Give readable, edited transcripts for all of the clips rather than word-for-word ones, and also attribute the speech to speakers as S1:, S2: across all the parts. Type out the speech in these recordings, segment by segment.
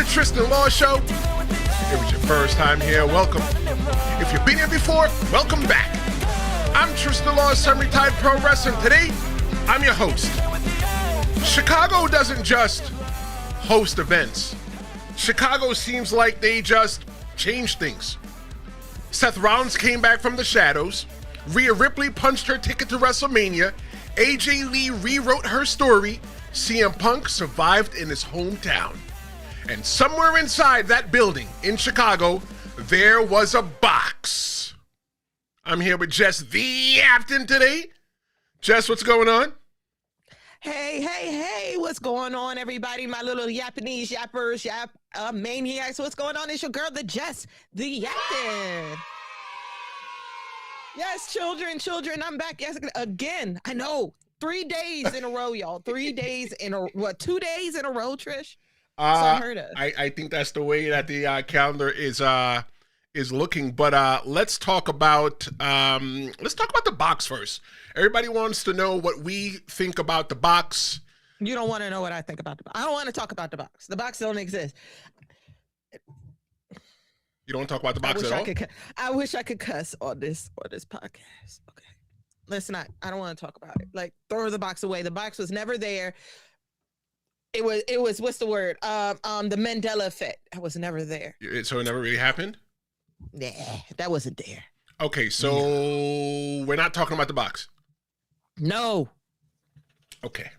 S1: Tristan Law Show. If it was your first time here, welcome. If you've been here before, welcome back. I'm Tristan Law, semi-retired pro wrestler. Today, I'm your host. Chicago doesn't just host events. Chicago seems like they just change things. Seth Rollins came back from the shadows. Rhea Ripley punched her ticket to WrestleMania. AJ Lee rewrote her story. CM Punk survived in his hometown. And somewhere inside that building in Chicago, there was a box. I'm here with Jess the Afton today. Jess, what's going on?
S2: Hey, what's going on, everybody? My little Japanese yappers, maniacs. What's going on? It's your girl, the Jess the Afton. Yes, children, I'm back again. I know, 3 days in a row, y'all. 3 days in a, 2 days in a row, Trish?
S1: I think that's the way that the calendar is looking. But let's talk about the box first. Everybody wants to know what we think about the box.
S2: You don't want to know what I think about the box. I don't want to talk about the box. The box don't exist.
S1: You don't talk about the box at all?
S2: I wish I could cuss on this podcast. Okay, let's not. I don't want to talk about it. Like, throw the box away. The box was never there. It was what's the word? The Mandela effect. I was never there.
S1: So it never really happened?
S2: Nah, that wasn't there.
S1: Okay, so we're not talking about the box.
S2: No.
S1: Okay.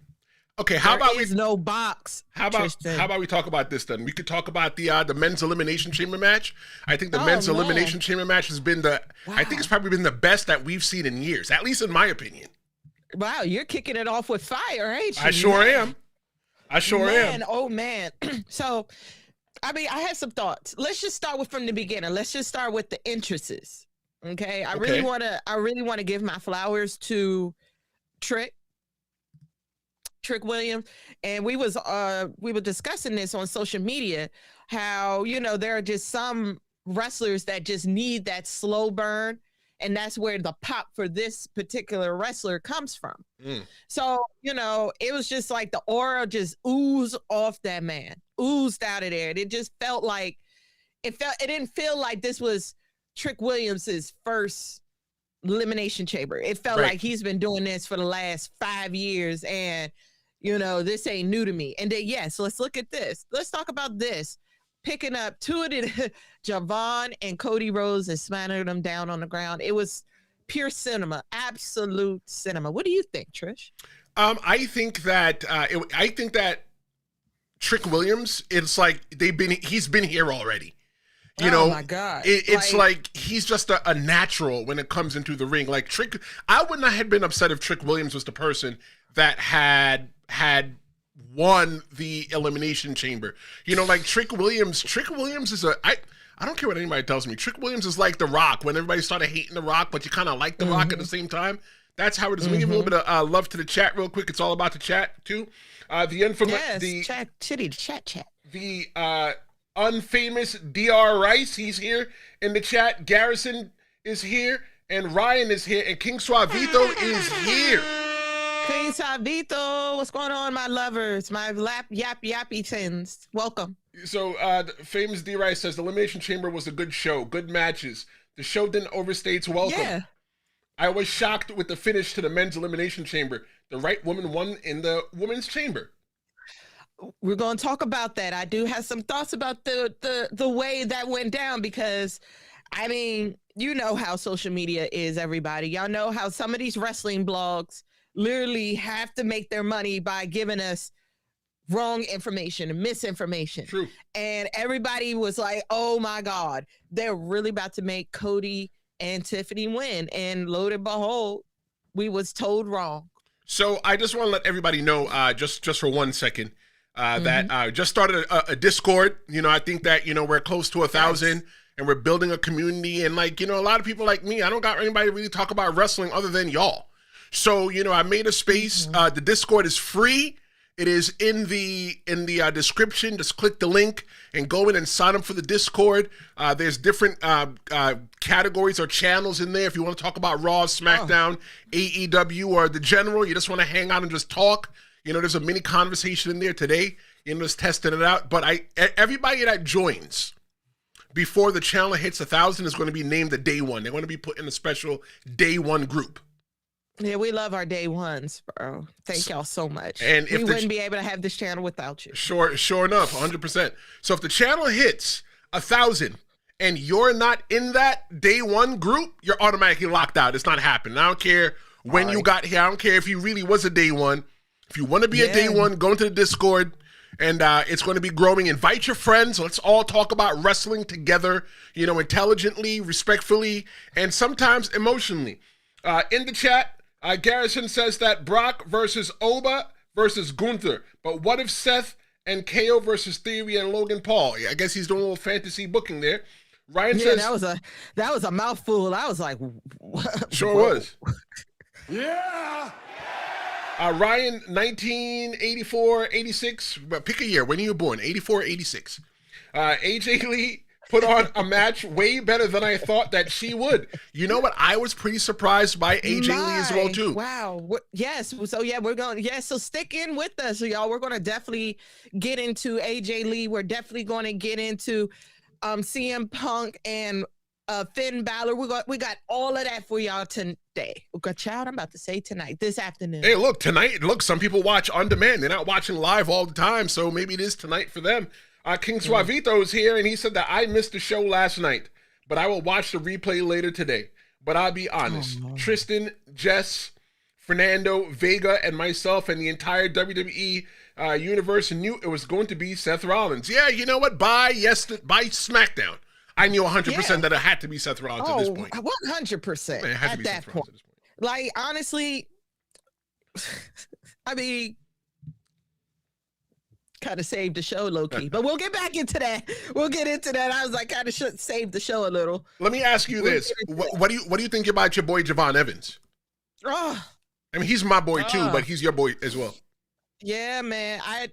S1: How about
S2: no box?
S1: How about we talk about this then? We could talk about the men's elimination chamber match. I think the men's elimination chamber match has been I think it's probably been the best that we've seen in years, at least in my opinion.
S2: Wow, you're kicking it off with fire, ain't you?
S1: I sure am.
S2: Oh man. So, I mean, I have some thoughts. Let's just start from the beginning. Let's just start with the entrances. Okay. I really want to give my flowers to Trick Williams. And we were discussing this on social media, how, there are just some wrestlers that just need that slow burn. And that's where the pop for this particular wrestler comes from. So, it was just like the aura just oozed off that man, oozed out of there. It just felt like, it didn't feel like this was Trick Williams's first Elimination Chamber. It felt like he's been doing this for the last 5 years. And, this ain't new to me. And then, yes, let's look at this. Let's talk about this. Picking up two of the Javon and Cody Rhodes and smashing them down on the ground. It was pure cinema, absolute cinema. What do you think, Trish?
S1: I think that Trick Williams, it's like he's been here already.
S2: Oh my God.
S1: It's like he's just a natural when it comes into the ring. Like Trick, I would not have been upset if Trick Williams was the person that had won the Elimination Chamber. Like Trick Williams is I don't care what anybody tells me. Trick Williams is like The Rock. When everybody started hating The Rock, but you kind of like The Rock at the same time. That's how it is. Let me give a little bit of love to the chat real quick. It's all about the chat too. The infamous,
S2: chat.
S1: The unfamous Dr. Rice, he's here in the chat. Garrison is here, and Ryan is here, and King Suavito is here.
S2: King Suavito, what's going on, my lovers, my yappy tins? Welcome.
S1: So, the famous D. Rice says the Elimination Chamber was a good show, good matches. The show didn't overstay its welcome. Yeah. I was shocked with the finish to the men's Elimination Chamber. The right woman won in the women's chamber.
S2: We're going to talk about that. I do have some thoughts about the way that went down because, I mean, you know how social media is, everybody. Y'all know how some of these wrestling blogs literally have to make their money by giving us wrong information and misinformation.
S1: True.
S2: And everybody was like, oh my God, they're really about to make Cody and Tiffany win. And lo and behold, we was told wrong.
S1: So I just want to let everybody know, just for 1 second, that I just started a Discord. I think that, we're close to 1,000 and we're building a community. And a lot of people like me, I don't got anybody really talk about wrestling other than y'all. So, I made a space. The Discord is free. It is in the description. Just click the link and go in and sign up for the Discord. There's different categories or channels in there. If you want to talk about Raw, SmackDown, AEW, or the general, you just want to hang out and just talk. there's a mini conversation in there today, just testing it out. But everybody that joins before the channel hits 1,000 is going to be named the day one. They're going to be put in a special day one group.
S2: Yeah, we love our day ones, bro. Thank y'all so much.
S1: And
S2: we wouldn't be able to have this channel without you.
S1: Sure enough, 100%. So if the channel hits 1,000 and you're not in that day one group, you're automatically locked out. It's not happening. I don't care when you got here. I don't care if you really was a day one. If you want to be a day one, go into the Discord. And it's going to be growing. Invite your friends. Let's all talk about wrestling together, intelligently, respectfully, and sometimes emotionally. In the chat, Garrison says that Brock versus Oba versus Gunther. But what if Seth and KO versus Theory and Logan Paul? I guess he's doing a little fantasy booking there. Ryan says
S2: that was a mouthful. I was like,
S1: sure was. Yeah. Ryan, 1984, 86, but pick a year. When are you born? 84, 86. AJ Lee put on a match way better than I thought that she would. You know what? I was pretty surprised by AJ Lee as well, too.
S2: Wow. Yes. So, so stick in with us, y'all. We're going to definitely get into AJ Lee. We're definitely going to get into CM Punk and Finn Bálor. We got all of that for y'all today. I'm about to say tonight, this afternoon.
S1: Hey, look, tonight, some people watch on demand. They're not watching live all the time, so maybe it is tonight for them. King Suavito is here, and he said that I missed the show last night, but I will watch the replay later today. But I'll be honest, Tristan, Jess, Fernando, Vega, and myself, and the entire WWE universe knew it was going to be Seth Rollins. Yeah, you know what? By SmackDown. I knew 100% that it had to be Seth Rollins at this point.
S2: 100% at that point. Like, honestly, I mean, kind of saved the show low-key. But we'll get back into that. We'll get into that. I was like, kind of should save the show a little.
S1: Let me ask you this. What do you think about your boy Javon Evans?
S2: Oh.
S1: I mean, he's my boy too, but he's your boy as well.
S2: Yeah, man. I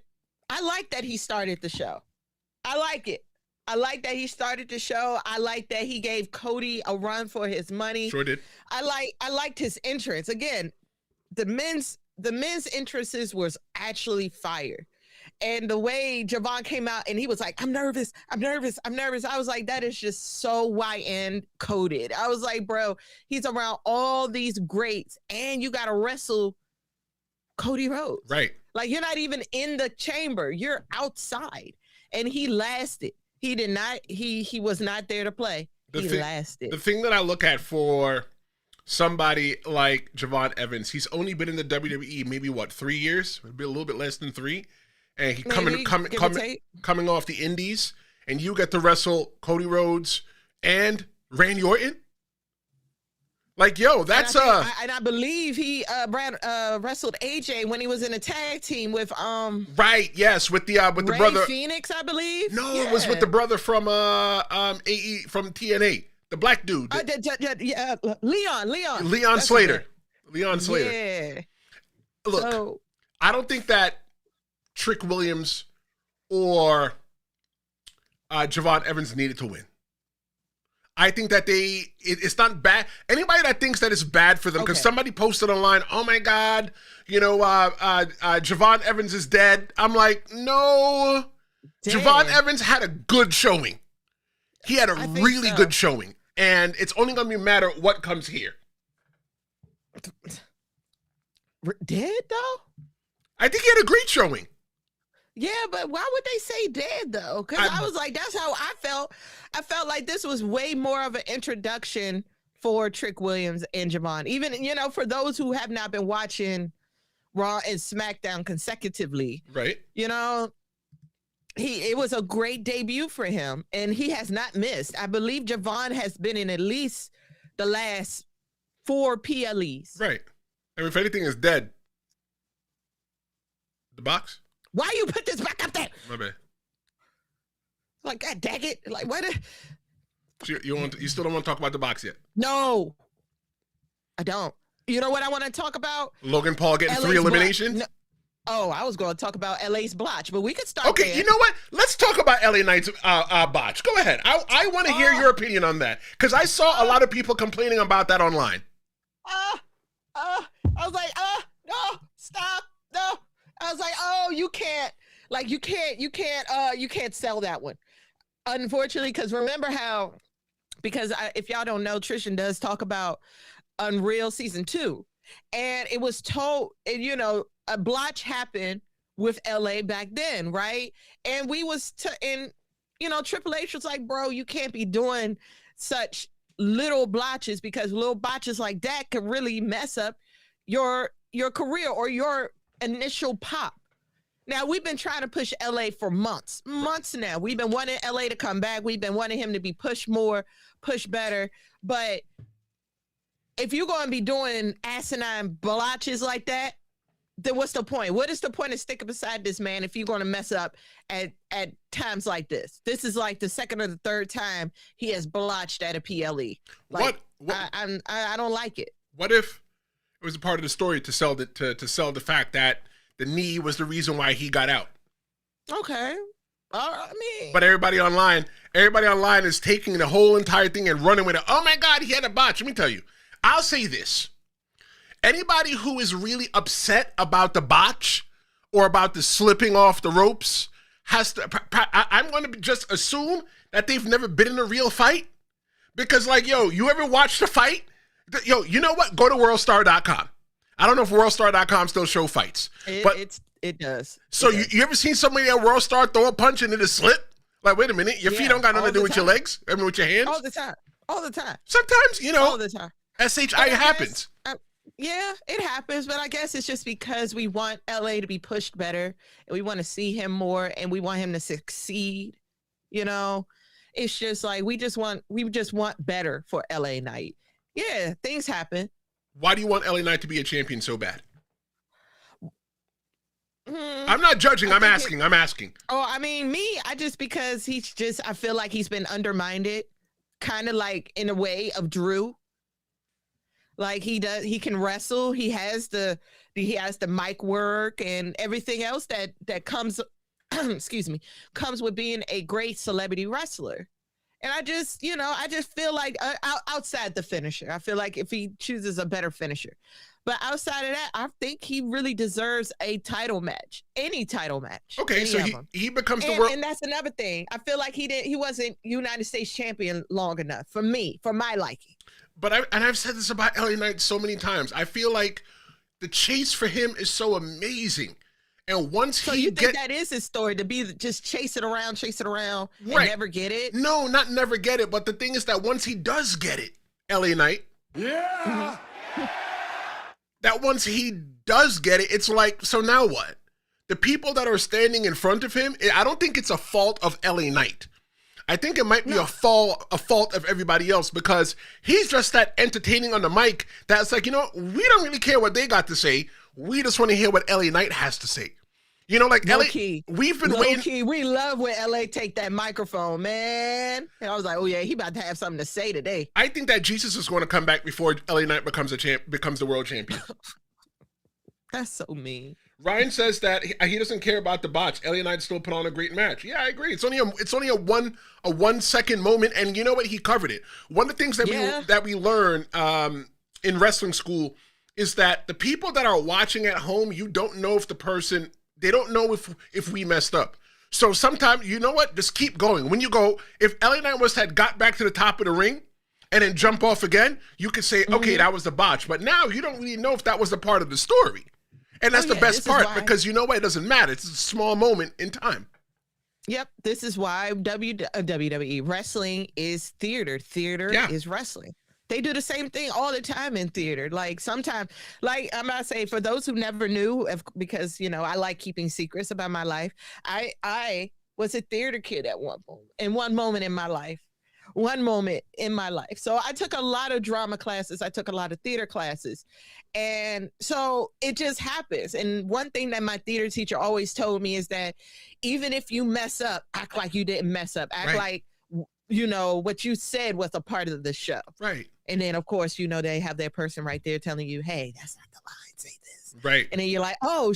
S2: like that he started the show. I like it. I like that he started the show. I like that he gave Cody a run for his money.
S1: Sure did.
S2: I liked his entrance. Again, the men's entrances was actually fire. And the way Javon came out and he was like, I'm nervous. I was like, that is just so YN coded. I was like, bro, he's around all these greats and you got to wrestle Cody Rhodes.
S1: Right.
S2: Like, you're not even in the chamber. You're outside. And he lasted. He did not. He was not there to play. He lasted. The
S1: thing that I look at for somebody like Javon Evans, he's only been in the WWE maybe 3 years, maybe a little bit less than 3, and he coming off the Indies, and you get to wrestle Cody Rhodes and Randy Orton. Like, yo, that's
S2: and I believe he wrestled AJ when he was in a tag team with
S1: right, yes, with the
S2: Ray
S1: brother
S2: Phoenix, I believe.
S1: No, it was with the brother from AE from TNA, the black dude. Leon Slater. Leon Slater.
S2: Yeah.
S1: Look, I don't think that Trick Williams or Javon Evans needed to win. I think that it's not bad. Anybody that thinks that it's bad for them, because somebody posted online, oh my God, Javon Evans is dead. I'm like, no. Damn. Javon Evans had a good showing. He had a really good showing. And it's only going to be a matter of what comes here.
S2: Dead, though?
S1: I think he had a great showing.
S2: Yeah, but why would they say dead, though? Because I was like, that's how I felt. I felt like this was way more of an introduction for Trick Williams and Javon. Even, for those who have not been watching Raw and SmackDown consecutively.
S1: Right.
S2: It was a great debut for him, and he has not missed. I believe Javon has been in at least the last 4 PLEs.
S1: Right. I mean, if anything is dead, the box.
S2: Why you put this back up there?
S1: My bad.
S2: Like, God dang it. Like, what?
S1: You still don't want to talk about the box yet?
S2: No, I don't. You know what I want to talk about?
S1: Logan Paul getting
S2: LA's
S1: 3 eliminations?
S2: No. Oh, I was going to talk about LA's botch, but we could start
S1: Okay,
S2: there.
S1: You know what? Let's talk about LA Knight's botch. Go ahead. I want to hear your opinion on that, because I saw a lot of people complaining about that online.
S2: I was like, no, stop, no. I was like, oh, you can't sell that one. Unfortunately, because remember how, if y'all don't know, Trishan does talk about Unreal season 2, and it was told, a blotch happened with LA back then, right? And we was Triple H was like, bro, you can't be doing such little blotches, because little botches like that could really mess up your career or your initial pop. Now, we've been trying to push LA for months now. We've been wanting LA to come back. We've been wanting him to be pushed more, pushed better. But if you're going to be doing asinine blotches like that, then what's the point? What is the point of sticking beside this man if you're going to mess up at times like this? This is like the second or the third time he has blotched at a PLE. Like, what? I don't like it.
S1: What if it was a part of the story to sell the fact that the knee was the reason why he got out?
S2: Okay.
S1: But everybody online is taking the whole entire thing and running with it. Oh my God, he had a botch. Let me tell you. I'll say this. Anybody who is really upset about the botch or about the slipping off the ropes I'm going to just assume that they've never been in a real fight. Because, you ever watched a fight? You know what? Go to worldstar.com. I don't know if worldstar.com still show fights.
S2: It does.
S1: So you ever seen somebody at WorldStar throw a punch and it slip? Like, wait a minute, your feet don't got nothing to do with your legs? I mean, with your hands?
S2: All the time.
S1: Sometimes,
S2: all the time.
S1: SHI happens.
S2: Yeah, it happens, but I guess it's just because we want LA to be pushed better and we want to see him more and we want him to succeed. It's just like we just want better for LA Knight. Yeah, things happen.
S1: Why do you want LA Knight to be a champion so bad? I'm not judging. I'm asking.
S2: Oh, because I feel like he's been undermined, kind of like in a way of Drew. Like he can wrestle. He has the mic work and everything else that comes, comes with being a great celebrity wrestler. And I just feel like outside the finisher, I feel like if he chooses a better finisher, but outside of that, I think he really deserves a title match, any title match.
S1: Okay, so he becomes the world.
S2: And that's another thing. I feel like he wasn't United States champion long enough for my liking.
S1: But I've said this about LA Knight so many times. I feel like the chase for him is so amazing. And once that
S2: is his story, to be just chase it around
S1: right,
S2: and never get it?
S1: No, not never get it. But the thing is that once he does get it, LA Knight. Yeah. That once he does get it, it's like, so now what? The people that are standing in front of him, I don't think it's a fault of LA Knight. I think it might be a fault of everybody else, because he's just that entertaining on the mic that's like, we don't really care what they got to say. We just want to hear what LA Knight has to say. Like LA, we've been waiting.
S2: We love when LA take that microphone, man. And I was like, oh yeah, he about to have something to say today.
S1: I think that Jesus is going to come back before LA Knight becomes the world champion.
S2: That's so mean.
S1: Ryan says that he doesn't care about the botch. LA Knight still put on a great match. Yeah, I agree. It's only a 1 second moment, and you know what? He covered it. One of the things that we learn in wrestling school is that the people that are watching at home, you don't know if they don't know if we messed up. So sometimes, you know what? Just keep going. When you go, if LA Knight had got back to the top of the ring and then jump off again, you could say, okay, that was the botch. But now you don't really know if that was a part of the story. And that's the best part, because you know what? It doesn't matter. It's a small moment in time.
S2: Yep. This is why WWE wrestling is theater. Theater is wrestling. They do the same thing all the time in theater. Like sometimes, like I'm not saying for those who never knew, because, I like keeping secrets about my life. I was a theater kid at one moment in my life. So I took a lot of drama classes. I took a lot of theater classes. And so it just happens. And one thing that my theater teacher always told me is that even if you mess up, act like you didn't mess up. Act like, what you said was a part of the show.
S1: Right.
S2: And then, of course, they have their person right there telling you, hey, that's not the line. Say this.
S1: Right.
S2: And then you're like, oh,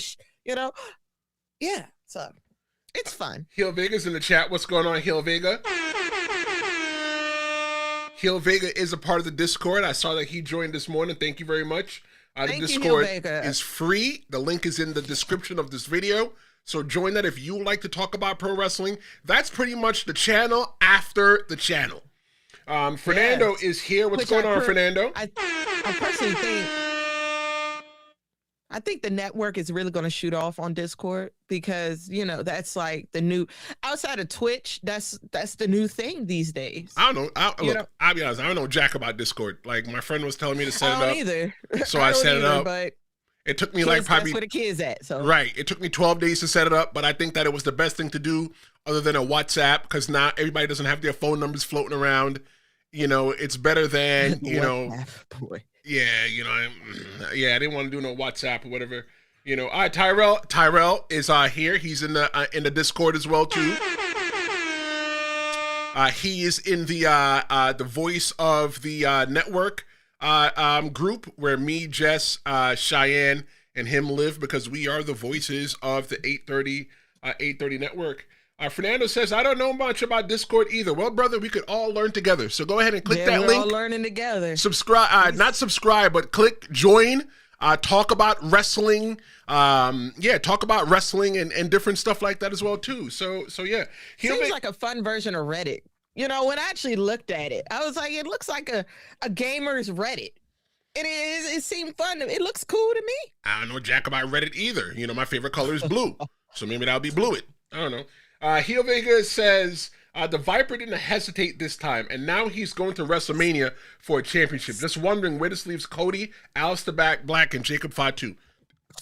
S2: yeah. So it's fun.
S1: Hill Vega's in the chat. What's going on, Hill Vega? Hill Vega is a part of the Discord. I saw that he joined this morning. Thank you very much. The
S2: Thank you,
S1: Discord
S2: Vega.
S1: is free. The link is in the description of this video. So join that if you like to talk about pro wrestling. That's pretty much the channel after the channel. Fernando is here. What's going on, Fernando?
S2: I personally think the network is really going to shoot off on Discord because, you know, that's like the new, outside of Twitch, that's the new thing these days.
S1: I don't know. I'll be honest. I don't know jack about Discord. Like, my friend was telling me to set it up.
S2: I don't either.
S1: So I set it up.
S2: But
S1: it took me like probably...
S2: That's where the kids at. So.
S1: Right. It took me 12 days to set it up, but I think that it was the best thing to do other than a WhatsApp because now everybody doesn't have their phone numbers floating around. You know, it's better than, you know...
S2: Boy.
S1: Yeah, you know, I didn't want to do no WhatsApp or whatever. You know, Tyrell is here. He's in the Discord as well too. He is in the voice of the network group where me, Jess, Cheyenne, and him live because we are the voices of the 830 network. Fernando says, I don't know much about Discord either. Well, brother, we could all learn together. So go ahead and click that link.
S2: We're all learning together.
S1: Subscribe, not subscribe, but click join. Talk about wrestling. Talk about wrestling and different stuff like that as well, too. So yeah.
S2: Seems like a fun version of Reddit. You know, when I actually looked at it, I was like, it looks like a gamer's Reddit. It seemed fun. It looks cool to me.
S1: I don't know jack about Reddit either. You know, my favorite color is blue. So maybe that'll be blue it. I don't know. Heel Vega says, the Viper didn't hesitate this time, and now he's going to WrestleMania for a championship. Just wondering where this leaves Cody, Aleister Black, and Jacob Fatu.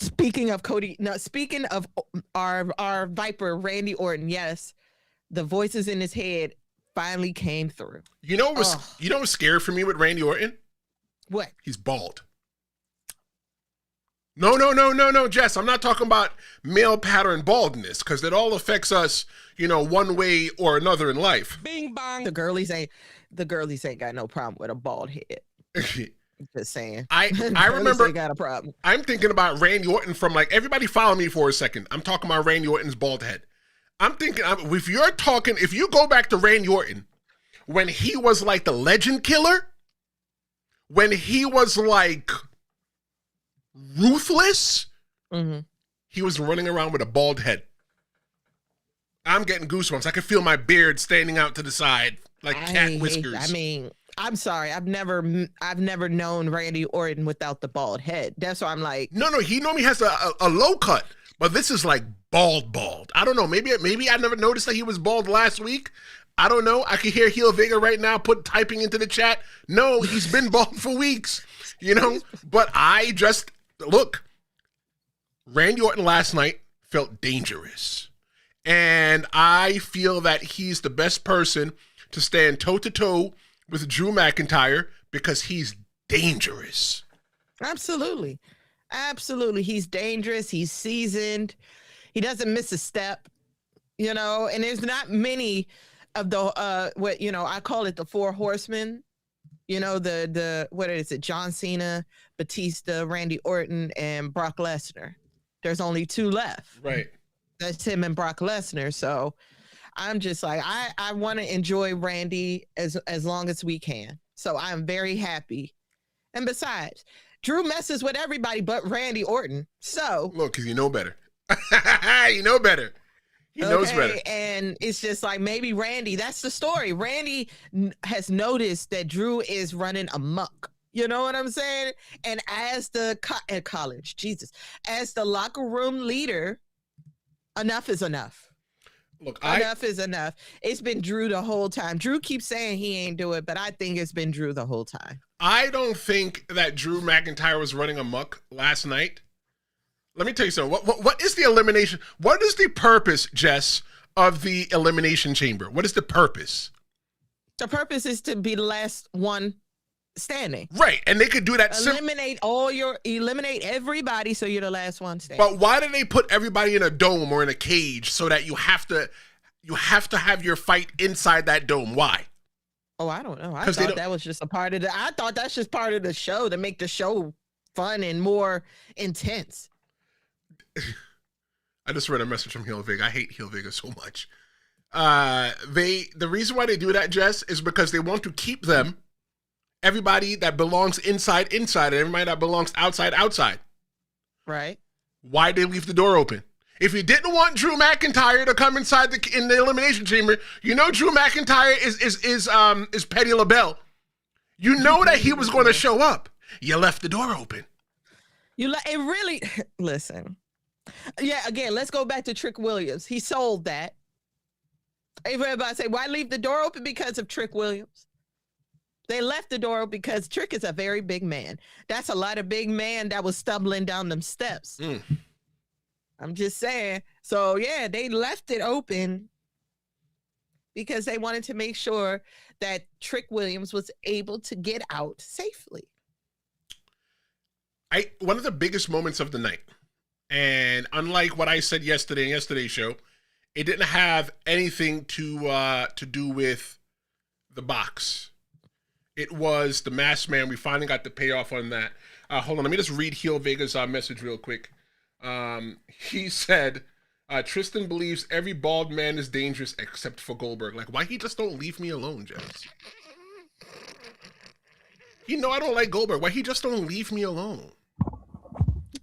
S2: Speaking of Cody, no, speaking of our Viper, Randy Orton, yes, the voices in his head finally came through.
S1: You know what's scary for me with Randy Orton?
S2: What?
S1: He's bald. No, Jess. I'm not talking about male pattern baldness because it all affects us, you know, one way or another in life.
S2: Bing bong. The girlies ain't got no problem with a bald head. Just saying.
S1: I remember.
S2: Ain't got a problem.
S1: I'm thinking about Randy Orton from like everybody. Follow me for a second. I'm talking about Randy Orton's bald head. I'm thinking if you go back to Randy Orton when he was like the legend killer, when he was like ruthless, he was running around with a bald head. I'm getting goosebumps. I can feel my beard standing out to the side like cat whiskers.
S2: I mean, I'm sorry. I've never known Randy Orton without the bald head. That's why I'm like,
S1: no. He normally has a low cut, but this is like bald. I don't know. Maybe I never noticed that he was bald last week. I don't know. I can hear Heel Vega right now typing into the chat. No, he's been bald for weeks. You know, but I just. Look, Randy Orton last night felt dangerous. And I feel that he's the best person to stand toe-to-toe with Drew McIntyre because he's dangerous.
S2: Absolutely. He's dangerous. He's seasoned. He doesn't miss a step, you know, and there's not many of the, what, you know, I call it the four horsemen. You know, what is it? John Cena, Batista, Randy Orton, and Brock Lesnar. There's only two left.
S1: Right.
S2: That's him and Brock Lesnar. So I'm just like, I want to enjoy Randy as long as we can. So I'm very happy. And besides, Drew messes with everybody but Randy Orton. So
S1: look, because you know better. You know better. He knows better.
S2: And it's just like maybe Randy, that's the story. Randy has noticed that Drew is running amok. You know what I'm saying? And as the as the locker room leader, enough is enough.
S1: Look,
S2: enough is enough. It's been Drew the whole time. Drew keeps saying he ain't do it, but I think it's been Drew the whole time.
S1: I don't think that Drew McIntyre was running amok last night. Let me tell you something. What is the elimination? What is the purpose, Jess, of the Elimination Chamber? What is the purpose?
S2: The purpose is to be the last one standing.
S1: Right, and they could do that.
S2: Eliminate everybody, so you're the last one standing.
S1: But why do they put everybody in a dome or in a cage so that you have to have your fight inside that dome? Why?
S2: Oh, I don't know. I thought that was just a part of I thought that's just part of the show to make the show fun and more intense.
S1: I just read a message from Heel Vega. I hate Heel Vega so much. The reason why they do that, Jess, is because they want to keep them everybody that belongs inside, and everybody that belongs outside.
S2: Right.
S1: Why did they leave the door open? If you didn't want Drew McIntyre to come inside in the Elimination Chamber, you know Drew McIntyre is Petty LaBelle. You know that he was going to show up. You left the door open.
S2: It really, listen. Yeah, again, let's go back to Trick Williams. He sold that. Everybody say, why leave the door open? Because of Trick Williams. They left the door open because Trick is a very big man. That's a lot of big man that was stumbling down them steps. I'm just saying. So, yeah, they left it open because they wanted to make sure that Trick Williams was able to get out safely.
S1: One of the biggest moments of the night, and unlike what I said yesterday in yesterday's show, it didn't have anything to do with the box. It was the Masked Man. We finally got the payoff on that. Hold on, let me just read Heel Vega's message real quick. He said, Tristan believes every bald man is dangerous except for Goldberg. Like, why he just don't leave me alone, Jess? You know I don't like Goldberg. Why he just don't leave me alone?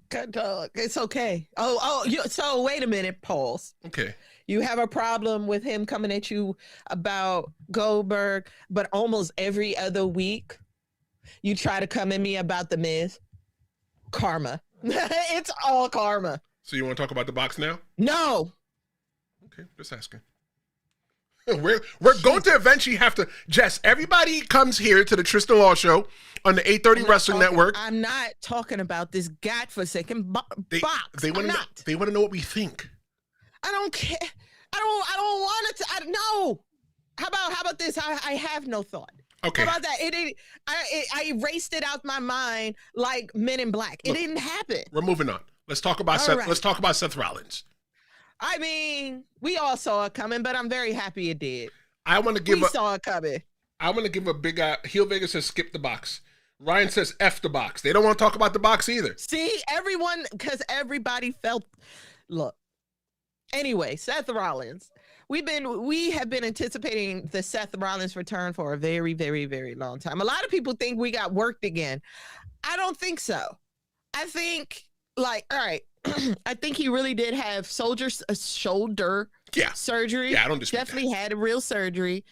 S2: Good dog. It's okay. So wait a minute, pause.
S1: Okay.
S2: You have a problem with him coming at you about Goldberg, but almost every other week you try to come at me about The Miz. Karma. It's all karma.
S1: So you want to talk about the box now?
S2: No.
S1: Okay, just asking. We're going to eventually have to, Jess, everybody comes here to the Tristan Law Show on the 830 Wrestling Network.
S2: I'm not talking about this godforsaken box.
S1: They want to know what we think.
S2: I don't care. I don't want it to. No. How about this? I have no thought.
S1: Okay.
S2: How about that? I erased it out my mind like Men in Black. It didn't happen.
S1: We're moving on. Let's talk about Seth. Right. Let's talk about Seth Rollins.
S2: I mean, we all saw it coming, but I'm very happy it did.
S1: We
S2: saw it coming.
S1: I want to give a big Heel Vegas says skip the box. Ryan says F the box. They don't want to talk about the box either.
S2: See, because everybody felt. Look. Anyway, Seth Rollins. We have been anticipating the Seth Rollins return for a very, very, very long time. A lot of people think we got worked again. I don't think so. I think, all right, I think he really did have shoulder surgery.
S1: Yeah, I don't dispute
S2: Definitely
S1: that.
S2: had a real surgery.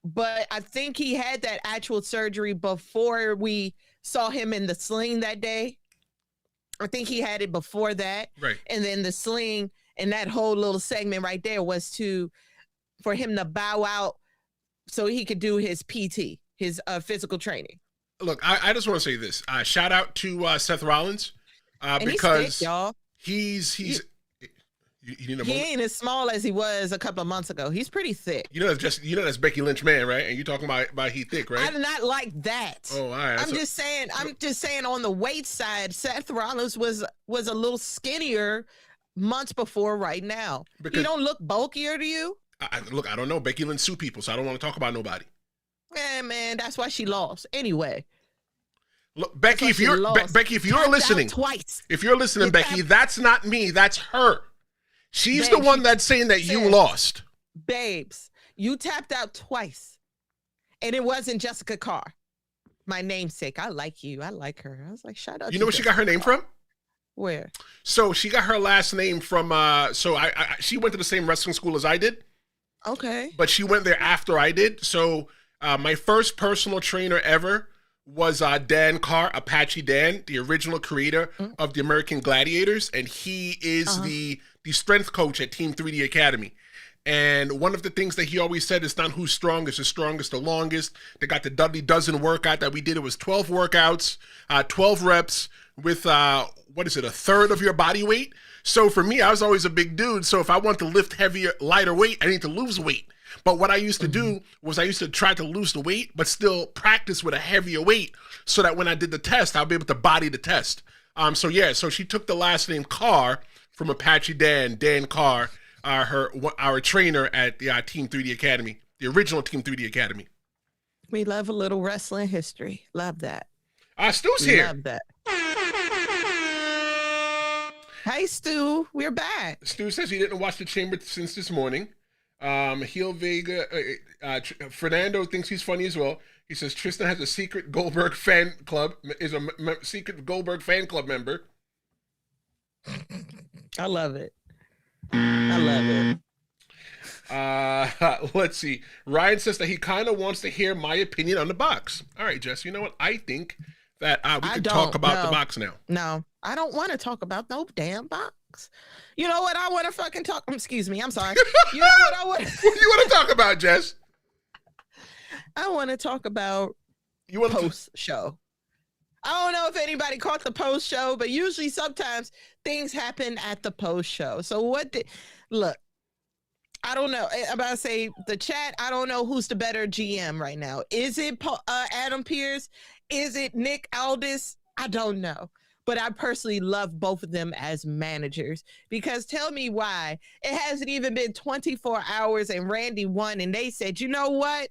S2: But I think he had that actual surgery before we saw him in the sling that day. I think he had it before that.
S1: Right.
S2: And then the sling and that whole little segment right there was for him to bow out so he could do his PT, his physical training.
S1: Look, I just want to say this. Shout out to Seth Rollins because
S2: he's thick, y'all.
S1: He
S2: ain't as small as he was a couple of months ago. He's pretty thick.
S1: That's Becky Lynch man, right? And you're talking about he thick, right?
S2: I'm not like that.
S1: Oh, all right.
S2: I'm just saying on the weight side, Seth Rollins was a little skinnier months before right now. Because he don't look bulkier to you?
S1: I don't know. Becky Lynch sue people, so I don't want to talk about nobody.
S2: Yeah, man, that's why she lost. Anyway.
S1: Look, Becky, if you're listening, Becky, that's not me. That's her. She's the one that's saying that you lost.
S2: Babes, you tapped out twice. And it wasn't Jessica Carr, my namesake. I like you. I like her. I was like, shout out.
S1: You know where she got her name from?
S2: Where?
S1: So she got her last name from, she went to the same wrestling school as I did.
S2: Okay.
S1: But she went there after I did. So my first personal trainer ever was Dan Carr, Apache Dan, the original creator of the American Gladiators. And he is the strength coach at Team 3D Academy. And one of the things that he always said is not who's strongest, the strongest, the longest. They got the Dudley Dozen workout that we did. It was 12 workouts, 12 reps with, a third of your body weight. So for me, I was always a big dude. So if I want to lift lighter weight, I need to lose weight. But what I used to do was I used to try to lose the weight, but still practice with a heavier weight so that when I did the test, I'll be able to body the test. So she took the last name Carr from Apache Dan Carr, our trainer at the Team 3D Academy, the original Team 3D Academy.
S2: We love a little wrestling history. Love that.
S1: Stu's here.
S2: Love that. Hey, Stu. We're back.
S1: Stu says he didn't watch the chamber since this morning. Heel Vega, Fernando thinks he's funny as well. He says Tristan has a secret Goldberg fan club, is a secret Goldberg fan club member.
S2: I love it. I love
S1: it. Let's see. Ryan says that he kind of wants to hear my opinion on the box. All right, Jess, you know what? I think that we could talk about the box now.
S2: No, I don't want to talk about no damn box. You know what I want to fucking talk? Excuse me, I'm sorry. You know what I want?
S1: What do you want to talk about, Jess?
S2: I want to talk about post show. I don't know if anybody caught the post show, but usually sometimes things happen at the post show. So look, I don't know. I'm about to say the chat. I don't know who's the better GM right now. Is it Adam Pearce? Is it Nick Aldis? I don't know. But I personally love both of them as managers, because tell me why it hasn't even been 24 hours and Randy won and they said, you know what?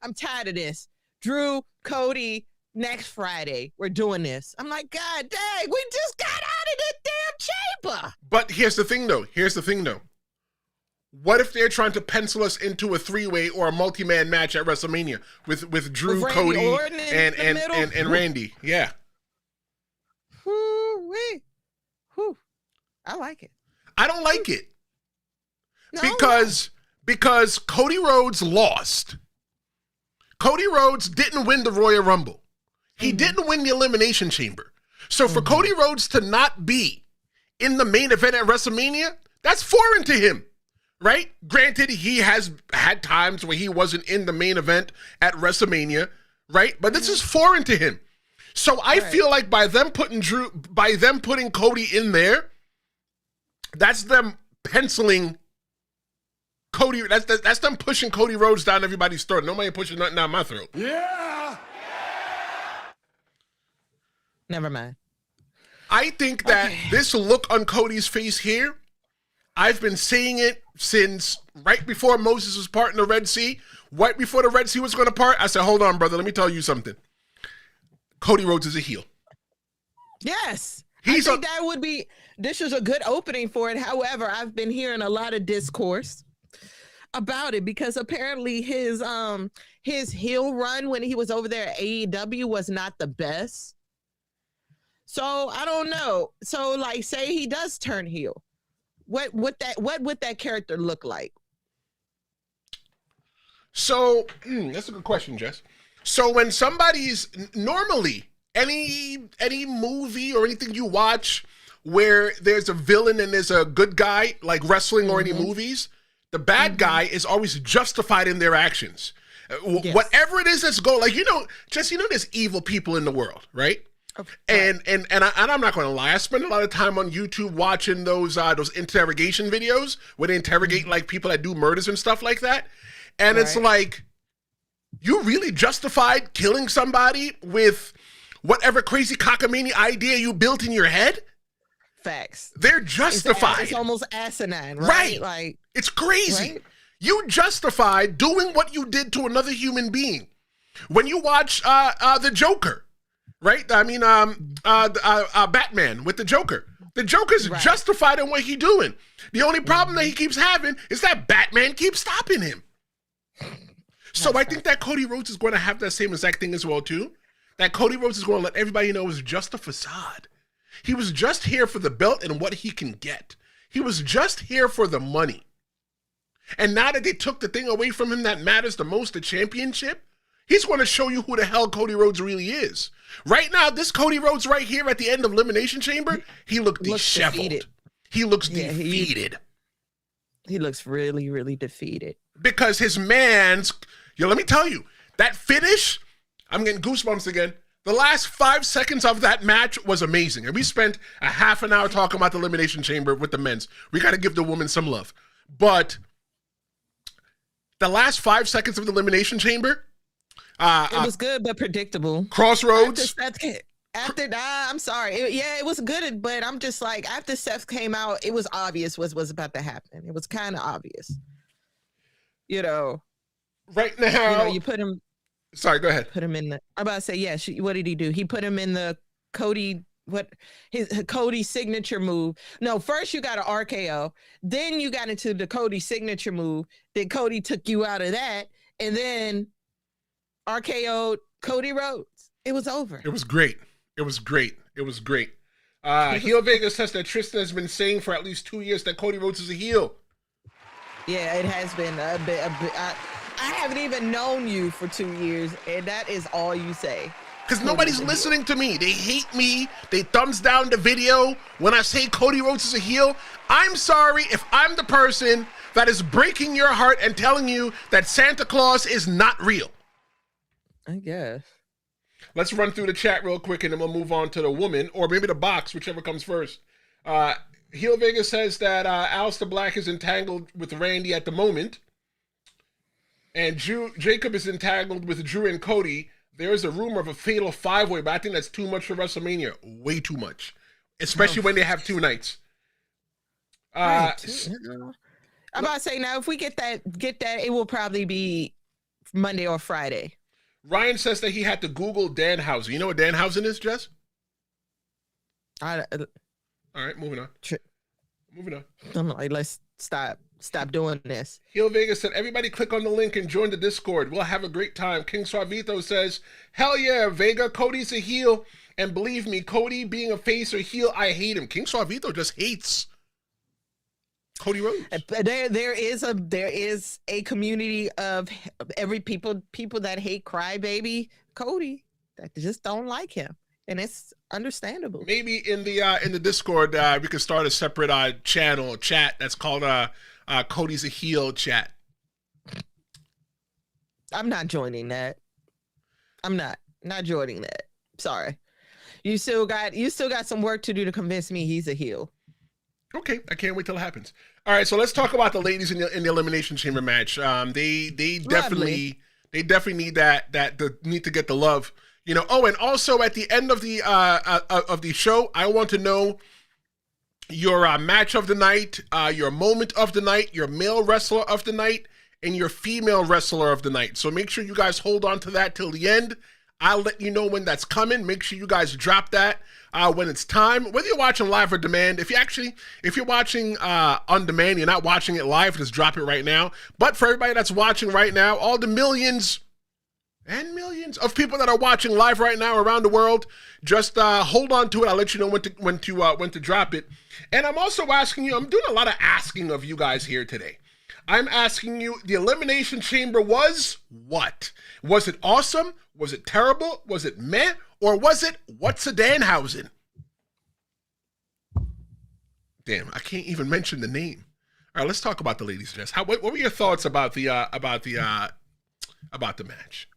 S2: I'm tired of this. Drew, Cody, next Friday, we're doing this. I'm like, God dang, we just got out of the damn chamber.
S1: But here's the thing though. What if they're trying to pencil us into a 3-way or a multi-man match at WrestleMania with Drew, with Cody, Orton and Randy? Yeah.
S2: Whew. I like it.
S1: I don't like it. Because Cody Rhodes lost. Cody Rhodes didn't win the Royal Rumble. He didn't win the Elimination Chamber. So for Cody Rhodes to not be in the main event at WrestleMania, that's foreign to him, right? Granted, he has had times where he wasn't in the main event at WrestleMania, right? But this is foreign to him. So I feel like by them putting Cody in there, that's them penciling Cody. That's them pushing Cody Rhodes down everybody's throat. Nobody pushing nothing down my throat.
S3: Yeah.
S2: Never mind.
S1: I think that this look on Cody's face here, I've been saying it since right before Moses was parting the Red Sea, right before the Red Sea was going to part. I said, hold on, brother, let me tell you something. Cody Rhodes is a heel.
S2: Yes. I think that would be, this is a good opening for it. However, I've been hearing a lot of discourse about it because apparently his heel run when he was over there at AEW was not the best. So I don't know. So like, say he does turn heel. What would that character look like?
S1: So that's a good question, Jess. So when somebody's normally any movie or anything you watch where there's a villain and there's a good guy, like wrestling or any movies, the bad guy is always justified in their actions. Yes. Whatever it is that's going, like, Jess, there's evil people in the world, right? Okay. And I'm not going to lie. I spend a lot of time on YouTube watching those interrogation videos where they interrogate like people that do murders and stuff like that. And it's like, you really justified killing somebody with whatever crazy cockamamie idea you built in your head?
S2: Facts.
S1: They're justified.
S2: It's almost asinine, right?
S1: Like, it's crazy. Right? You justified doing what you did to another human being. When you watch the Joker, right? I mean, Batman with the Joker. The Joker's justified in what he's doing. The only problem that he keeps having is that Batman keeps stopping him. So I think that Cody Rhodes is going to have that same exact thing as well, too. That Cody Rhodes is going to let everybody know it's just a facade. He was just here for the belt and what he can get. He was just here for the money. And now that they took the thing away from him that matters the most, the championship, he's going to show you who the hell Cody Rhodes really is. Right now, this Cody Rhodes right here at the end of Elimination Chamber, he looked disheveled. Defeated. He looks defeated.
S2: He looks really, really defeated.
S1: Because his man's... let me tell you, that finish, I'm getting goosebumps again. The last 5 seconds of that match was amazing. And we spent a half an hour talking about the Elimination Chamber with the men's. We got to give the women some love. But the last 5 seconds of the Elimination Chamber...
S2: it was good, but predictable.
S1: Crossroads.
S2: I'm sorry. It was good, but I'm just like, after Seth came out, it was obvious what was about to happen. It was kind of obvious.
S1: Right now,
S2: you put him.
S1: Sorry, go ahead.
S2: Put him in the. I'm about to say, what did he do? He put him in the Cody what his Cody's signature move. No, first you got an RKO, then you got into the Cody signature move. Then Cody took you out of that, and then RKO'd Cody Rhodes. It was over.
S1: It was great. It was great. It was great. Heel Vegas says that Tristan has been saying for at least 2 years that Cody Rhodes is a heel.
S2: Yeah, it has been a bit. I haven't even known you for 2 years, and that is all you say.
S1: Because nobody's listening to me. They hate me. They thumbs down the video when I say Cody Rhodes is a heel. I'm sorry if I'm the person that is breaking your heart and telling you that Santa Claus is not real.
S2: I guess.
S1: Let's run through the chat real quick, and then we'll move on to the woman, or maybe the box, whichever comes first. Heel Vegas says that Aleister Black is entangled with Randy at the moment. And Jacob is entangled with Drew and Cody. There is a rumor of a fatal 5-way, but I think that's too much for WrestleMania. Way too much. Especially when they have 2 nights.
S2: I'm about to say, now, if we get that, it will probably be Monday or Friday.
S1: Ryan says that he had to Google Danhausen. You know what Danhausen is, Jess? All right, moving on. Moving on.
S2: I'm like, let's stop doing this.
S1: Heel Vegas said, everybody click on the link and join the Discord. We'll have a great time. King Suavito says, hell yeah, Vega, Cody's a heel. And believe me, Cody being a face or heel, I hate him. King Suavito just hates Cody Rhodes.
S2: There is a community of every people that hate Crybaby Cody that just don't like him, and it's understandable.
S1: Maybe in the Discord we could start a separate chat that's called Cody's a heel chat.
S2: I'm not joining that. I'm not joining that. Sorry. You still got some work to do to convince me he's a heel.
S1: Okay, I can't wait till it happens. All right, so let's talk about the ladies in the Elimination Chamber match. They definitely need need to get the love, you know. Oh, and also at the end of the show, I want to know your match of the night, your moment of the night, your male wrestler of the night, and your female wrestler of the night. So make sure you guys hold on to that till the end. I'll let you know when that's coming. Make sure you guys drop that when it's time. Whether you're watching live or demand, if you're watching on demand, you're not watching it live, just drop it right now. But for everybody that's watching right now, all the millions and millions of people that are watching live right now around the world, just hold on to it. I'll let you know when to drop it. And I'm also asking you, I'm doing a lot of asking of you guys here today. I'm asking you, the Elimination Chamber was what? Was it awesome? Was it terrible? Was it meh? Or was it what's a Danhausen? Damn, I can't even mention the name. All right, let's talk about the ladies, Jess. What were your thoughts about the match?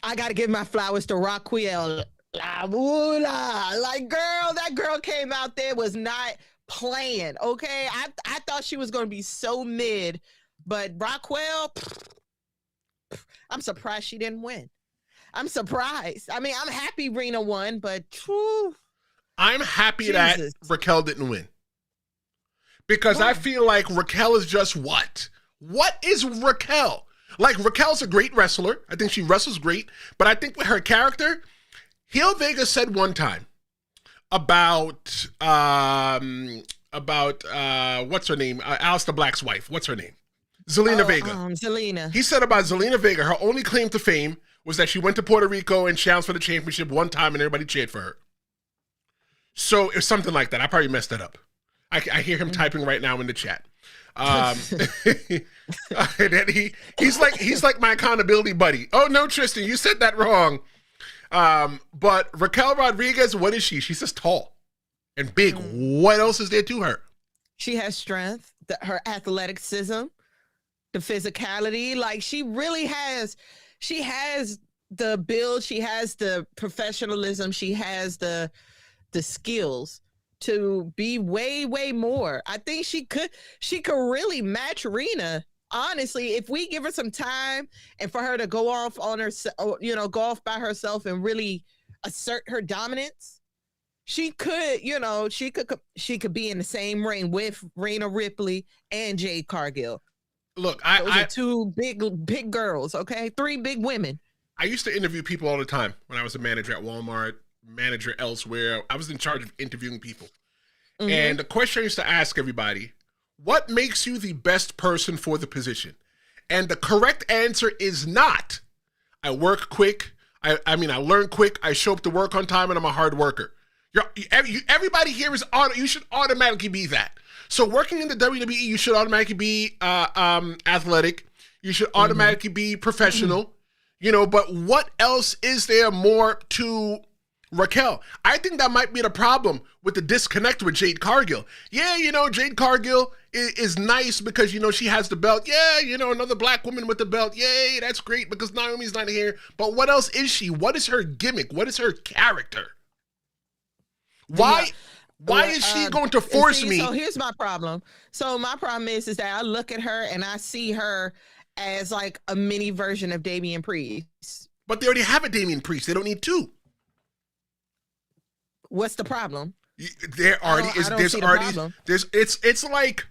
S2: I gotta give my flowers to Raquel. Like, girl, that girl came out there, was not playing. Okay, I thought she was gonna be so mid, but Raquel, I'm surprised she didn't win. I'm surprised. I mean, I'm happy Rena won, but
S1: I'm happy that Raquel didn't win. Because I feel like Raquel is just what? What is Raquel? Like, Raquel's a great wrestler. I think she wrestles great. But I think with her character, Heel Vega said one time about what's her name? Aleister Black's wife. What's her name? Zelina Vega.
S2: Zelina.
S1: He said about Zelina Vega, her only claim to fame was that she went to Puerto Rico and challenged for the championship one time and everybody cheered for her. So it's something like that. I probably messed that up. I hear him typing right now in the chat. And then he's like my accountability buddy. Oh no, Tristan, you said that wrong. But Raquel Rodriguez, what is she? She's just tall and big. What else is there to her?
S2: She has strength, her athleticism, the physicality. Like, she really has. She has the build. She has the professionalism. She has the skills to be way, way more. I think she could really match Rena. Honestly, if we give her some time and for her to go off on her, go off by herself and really assert her dominance, she could be in the same ring with Rhea Ripley and Jade Cargill.
S1: Look,
S2: those are two big girls, okay? 3 big women.
S1: I used to interview people all the time when I was a manager at Walmart, manager elsewhere. I was in charge of interviewing people.
S2: Mm-hmm.
S1: And the question I used to ask everybody, what makes you the best person for the position? And the correct answer is not, I work quick. I learn quick. I show up to work on time, and I'm a hard worker. Everybody here you should automatically be that. So working in the WWE, you should automatically be athletic. You should automatically be professional. You know, but what else is there more to Raquel? I think that might be the problem with the disconnect with Jade Cargill. Yeah, you know, Jade Cargill is nice because, you know, she has the belt. Yeah, you know, another black woman with the belt. Yay, that's great because Naomi's not here. But what else is she? What is her gimmick? What is her character? Why is she going to force me?
S2: So here's my problem. So my problem is that I look at her and I see her as like a mini version of Damian Priest.
S1: But they already have a Damian Priest. They don't need two.
S2: What's the problem?
S1: There already is. There's already. It's like.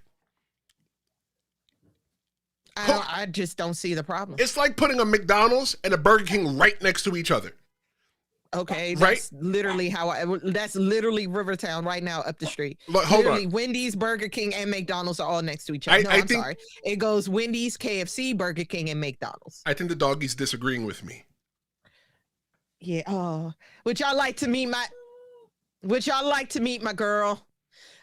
S2: I just don't see the problem.
S1: It's like putting a McDonald's and a Burger King right next to each other.
S2: Okay,
S1: right?
S2: That's literally Rivertown right now up the street.
S1: Look, hold on.
S2: Wendy's, Burger King, and McDonald's are all next to each other. I'm sorry. It goes Wendy's, KFC, Burger King, and McDonald's.
S1: I think the doggy's disagreeing with me.
S2: Yeah. Oh, would y'all like to meet my girl?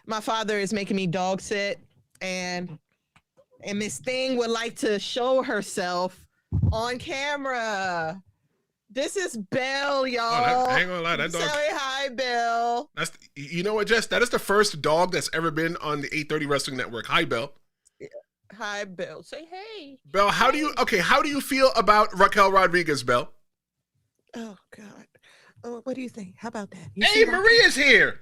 S2: My father is making me dog sit, and Miss Thing would like to show herself on camera. This is Belle, y'all.
S1: I ain't gonna lie, that dog.
S2: Say hi, Belle.
S1: You know what, Jess? That is the first dog that's ever been on the 830 Wrestling Network. Hi, Belle.
S2: Yeah. Hi, Belle. Say hey.
S1: Belle, how do you feel about Raquel Rodriguez, Belle?
S2: Oh God. Oh, what do you think? How about that?
S1: Hey, Maria's here.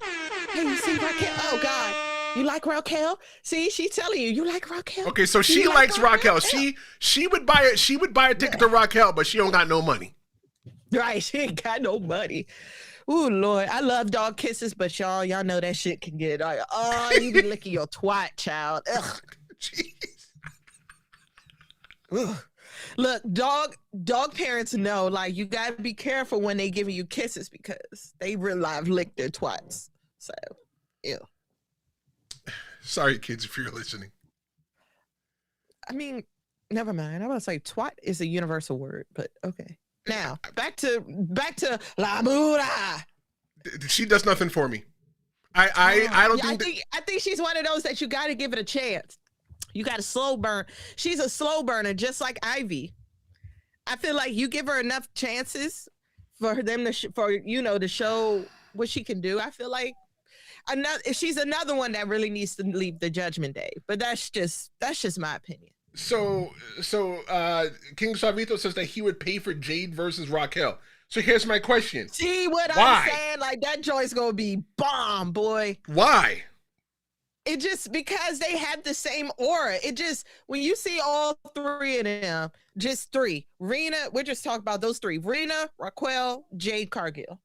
S2: Hey, you see Raquel? Oh God. You like Raquel? See, she's telling you like Raquel.
S1: Okay, so she likes Raquel. She would buy a ticket to Raquel, but she don't got no money.
S2: Right, she ain't got no money. Ooh, Lord, I love dog kisses, but y'all know that shit can get you be licking your twat, child. Ugh.
S1: Jeez.
S2: Ugh. Look, dog parents know, like, you gotta be careful when they giving you kisses because they really live lick their twats. So, ew.
S1: Sorry, kids, if you're listening.
S2: I mean, never mind. I was say twat is a universal word, but okay. Now back to La Mura.
S1: She does nothing for me. I don't think.
S2: I think she's one of those that you got to give it a chance. You got to slow burn. She's a slow burner, just like Ivy. I feel like you give her enough chances for them to show what she can do. I feel like she's another one that really needs to leave the Judgment Day. But that's just my opinion.
S1: So King Suavito says that he would pay for Jade versus Raquel. So here's my question.
S2: See what I'm saying? Like, that joint's gonna be bomb, boy.
S1: Why?
S2: It just because they have the same aura. It just, when you see all three of them, just three. We're just talking about those three. Rhea, Raquel, Jade, Cargill.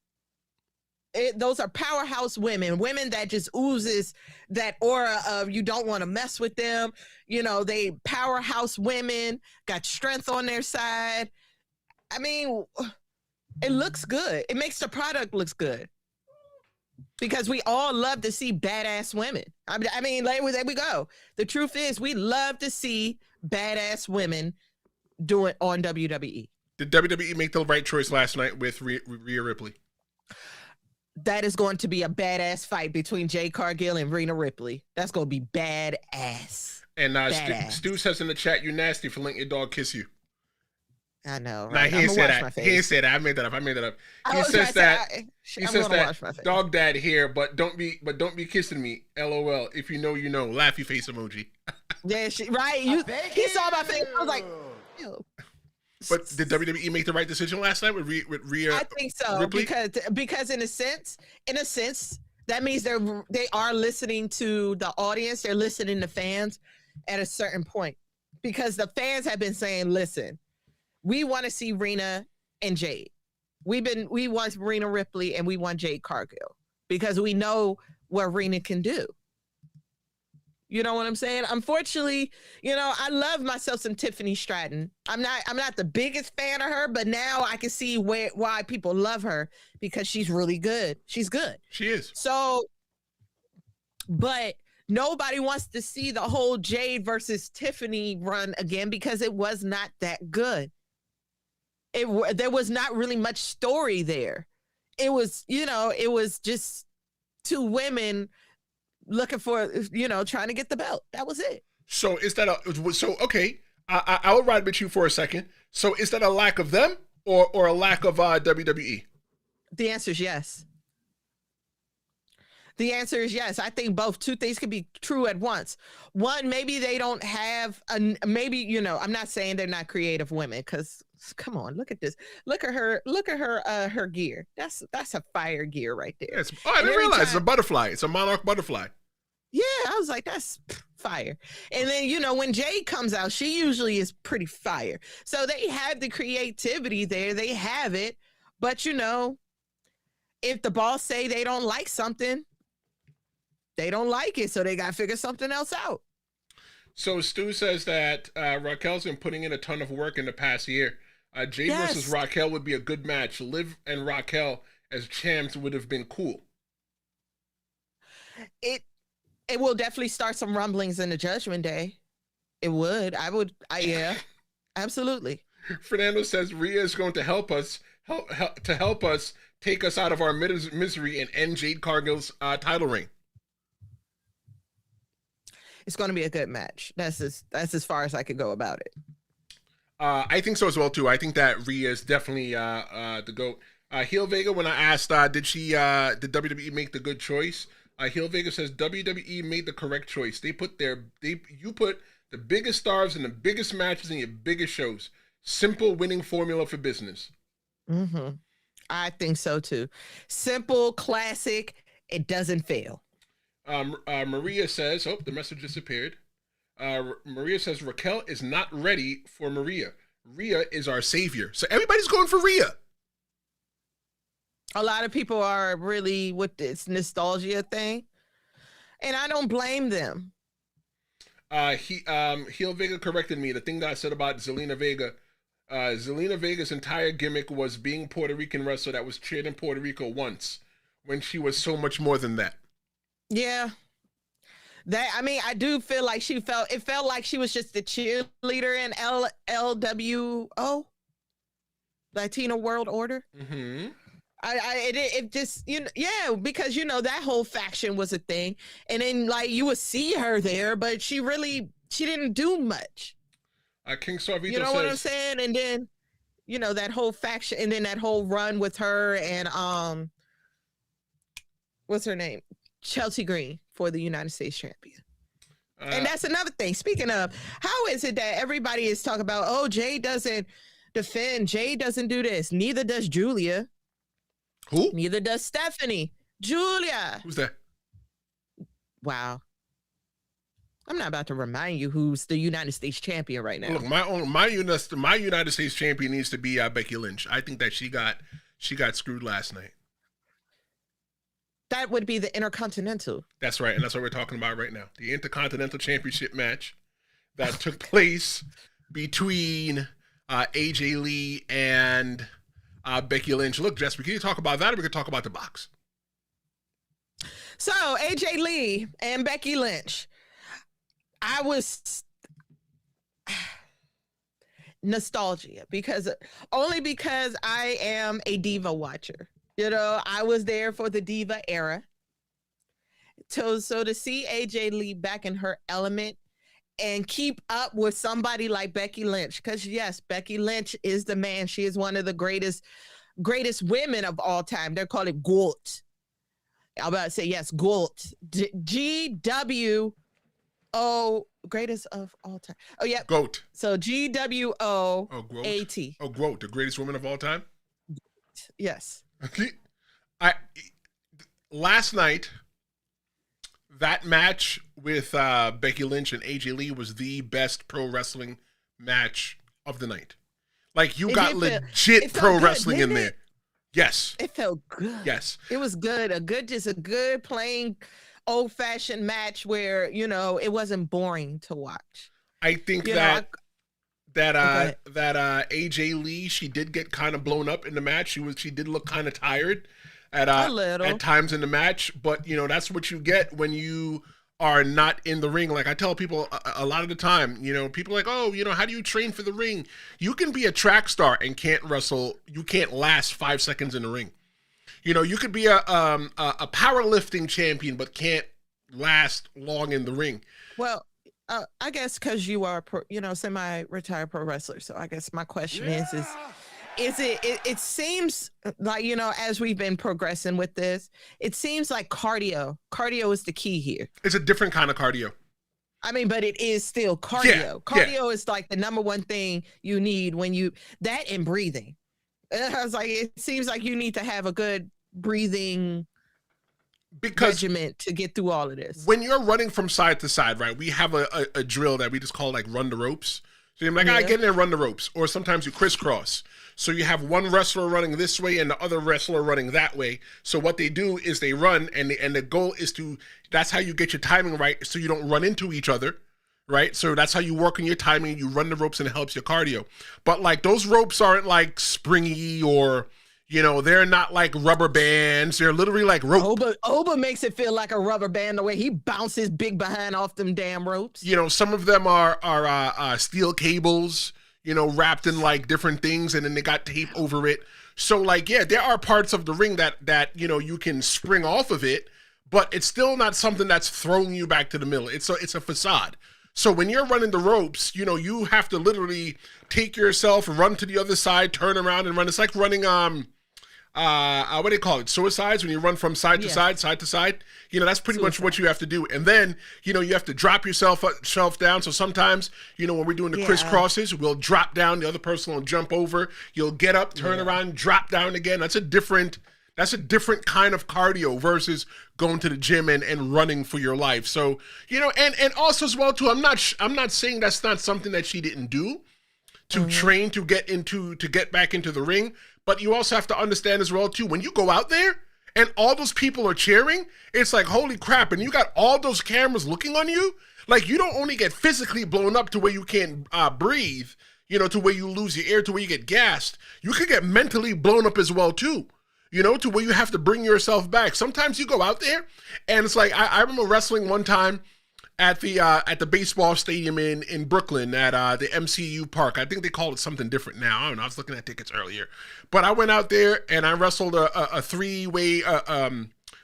S2: Those are powerhouse women that just oozes that aura of you don't want to mess with them. You know, they powerhouse women, got strength on their side. I mean, it looks good. It makes the product looks good. Because we all love to see badass women. I mean, there we go. The truth is, we love to see badass women do it on WWE.
S1: Did WWE make the right choice last night with Rhea Ripley?
S2: That is going to be a badass fight between Jade Cargill and Rhea Ripley. That's going to be badass.
S1: And Stu says in the chat, "You nasty for letting your dog kiss you."
S2: I know.
S1: Right? Nah, he ain't said that. He ain't said that. I made that up. He says that dog dad here, but don't be kissing me. LOL. If you know, you know. Laughy face emoji.
S2: Yeah, right. He saw my face. I was like, ew.
S1: But did WWE make the right decision last night with Rhea?
S2: I think so, Ripley? because in a sense, that means they are listening to the audience. They're listening to fans at a certain point, because the fans have been saying, "Listen, we want to see Rhea and Jade. We want Rhea Ripley and we want Jade Cargill because we know what Rhea can do." You know what I'm saying? Unfortunately, I love myself some Tiffany Stratton. I'm not the biggest fan of her, but now I can see why people love her, because she's really good. She's good.
S1: She is.
S2: So, but nobody wants to see the whole Jade versus Tiffany run again, because it was not that good. There was not really much story there. It was, it was just two women looking for, trying to get the belt. That was it.
S1: So is that okay? I'll ride with you for a second. So is that a lack of them or a lack of WWE?
S2: The answer is yes. The answer is yes. I think both. Two things can be true at once. One, maybe they don't have maybe, I'm not saying they're not creative women, because come on, look at this. Look at her gear. That's a fire gear right there.
S1: Yes. Oh, I didn't realize it's a butterfly. It's a monarch butterfly.
S2: Yeah, I was like, that's fire. And then, when Jade comes out, she usually is pretty fire. So they have the creativity there. They have it. But, if the boss say they don't like something, they don't like it. So they got to figure something else out.
S1: So Stu says that Raquel's been putting in a ton of work in the past year. Jade versus Raquel would be a good match. Liv and Raquel as champs would have been cool.
S2: It will definitely start some rumblings in the Judgment Day. It would. Yeah, absolutely.
S1: Fernando says Rhea is going to help us take us out of our misery and end Jade Cargill's title reign.
S2: It's going to be a good match. That's as far as I could go about it.
S1: I think so as well too. I think that Rhea is definitely the GOAT. Heel Vega, when I asked, did WWE make the good choice? Heel Vega says WWE made the correct choice. You put the biggest stars in the biggest matches in your biggest shows. Simple winning formula for business.
S2: Mm-hmm. I think so too. Simple, classic. It doesn't fail.
S1: Maria says, the message disappeared. Maria says Raquel is not ready for Maria. Rhea is our savior. So everybody's going for Rhea.
S2: A lot of people are really with this nostalgia thing, and I don't blame them.
S1: Heel Vega corrected me. The thing that I said about Zelina Vega, Zelina Vega's entire gimmick was being Puerto Rican wrestler that was cheered in Puerto Rico once, when she was so much more than that.
S2: Yeah. I do feel like it felt like she was just the cheerleader in LWO, Latino World Order.
S1: Mm-hmm.
S2: It just, because, that whole faction was a thing. And then, you would see her there, but she didn't do much.
S1: King Sarvito
S2: You know
S1: says,
S2: what I'm saying? And then, that whole faction, and then that whole run with her and, what's her name? Chelsea Green for the United States champion. And that's another thing. Speaking of, how is it that everybody is talking about, Jade doesn't defend, Jade doesn't do this. Neither does Julia.
S1: Who?
S2: Neither does Stephanie. Julia.
S1: Who's that?
S2: Wow. I'm not about to remind you who's the United States champion right now.
S1: Look, my United States champion needs to be Becky Lynch. I think that she got screwed last night.
S2: That would be the Intercontinental.
S1: That's right, and that's what we're talking about right now. The Intercontinental Championship match that took place between AJ Lee and Becky Lynch. Look, Jess, we can talk about that, or we can talk about the box.
S2: So, AJ Lee and Becky Lynch. I was nostalgia because I am a diva watcher. I was there for the diva era. So to see AJ Lee back in her element and keep up with somebody like Becky Lynch, because yes, Becky Lynch is the man. She is one of the greatest women of all time. They're called it GOAT. I'm about to say yes, GOAT. GWO, greatest of all time. Oh yeah,
S1: GOAT.
S2: So GWOAT.
S1: GOAT, the greatest woman of all time.
S2: Yes.
S1: Last night, that match with Becky Lynch and AJ Lee was the best pro wrestling match of the night. You got legit pro wrestling in there. Yes.
S2: It felt good.
S1: Yes.
S2: It was good. A good plain old-fashioned match where, you know, it wasn't boring to watch.
S1: I think that AJ Lee, she did get kind of blown up in the match. She did look kind of tired at times in the match, but you know, that's what you get when you are not in the ring. Like I tell people a lot of the time, you know, people are like, oh, you know, how do you train for the ring? You can be a track star and can't wrestle. You can't last 5 seconds in the ring. You know, you could be a powerlifting champion, but can't last long in the ring.
S2: Well, I guess because you are, semi-retired pro wrestler. So I guess my question is it seems like, you know, as we've been progressing with this, it seems like cardio is the key here. It's a different kind of cardio. I mean, but it is still cardio. Cardio is like the number one thing you need that and breathing. I was like, it seems like you need to have a good breathing regimen to get through all of this. When you're running from side to side, right? We have a drill that we just call like run the ropes. So you're like, get in there, run the ropes. Or sometimes you crisscross. So you have one wrestler running this way and the other wrestler running that way. So what they do is they run, and the goal is that's how you get your timing right, so you don't run into each other, right? So that's how you work on your timing. You run the ropes and it helps your cardio. But like those ropes aren't like springy or, you know, they're not like rubber bands. They're literally like rope. Oba makes it feel like a rubber band the way he bounces big behind off them damn ropes. You know, some of them are steel cables, you know, wrapped in like different things, and then they got tape over it. So like, yeah, there are parts of the ring that you know, you can spring off of it, but it's still not something that's throwing you back to the middle. It's a facade. So when you're running the ropes, you know, you have to literally take yourself, run to the other side, turn around and run. It's like running, what do they call it? Suicides, when you run from side to side. You know, that's pretty much what you have to do. And then, you know, you have to drop yourself down. So sometimes, you know, when we're doing the crisscrosses, we'll drop down, the other person will jump over. You'll get up, turn around, drop down again. That's a different kind of cardio versus going to the gym and running for your life. So, you know, and also as well too, I'm not saying that's not something that she didn't do to train to get back into the ring, but you also have to understand as well too, when you go out there and all those people are cheering, it's like, holy crap, and you got all those cameras looking on you. Like, you don't only get physically blown up to where you can't breathe, you know, to where you lose your air, to where you get gassed. You could get mentally blown up as well too. You know, to where you have to bring yourself back. Sometimes you go out there and it's like, I remember wrestling one time at the baseball stadium in Brooklyn at the MCU Park. I think they call it something different now. I don't know. I was looking at tickets earlier. But I went out there and I wrestled a three-way, a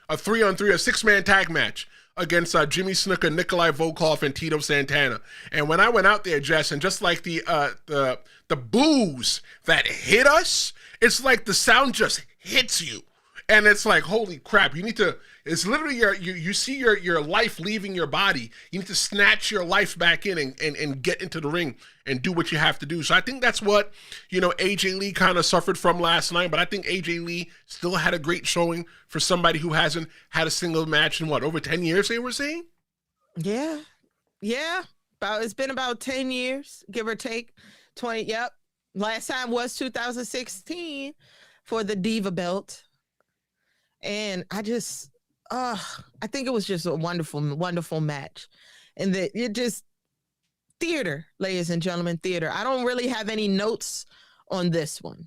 S2: 3-on-3, a six-man tag match against Jimmy Snuka, Nikolai Volkov, and Tito Santana. And when I went out there, Jess, and just like the boos that hit us, it's like the sound just hits you. And it's like, holy crap, it's literally you see your life leaving your body. You need to snatch your life back in and get into the ring and do what you have to do. So I think that's what, you know, AJ Lee kind of suffered from last night, but I think AJ Lee still had a great showing for somebody who hasn't had a single match in over 10 years, they were saying? Yeah. It's been about 10 years, give or take. 20, yep. Last time was 2016 for the Diva belt. And I think it was just a wonderful, wonderful match. And that it just theater, ladies and gentlemen, theater. I don't really have any notes on this one.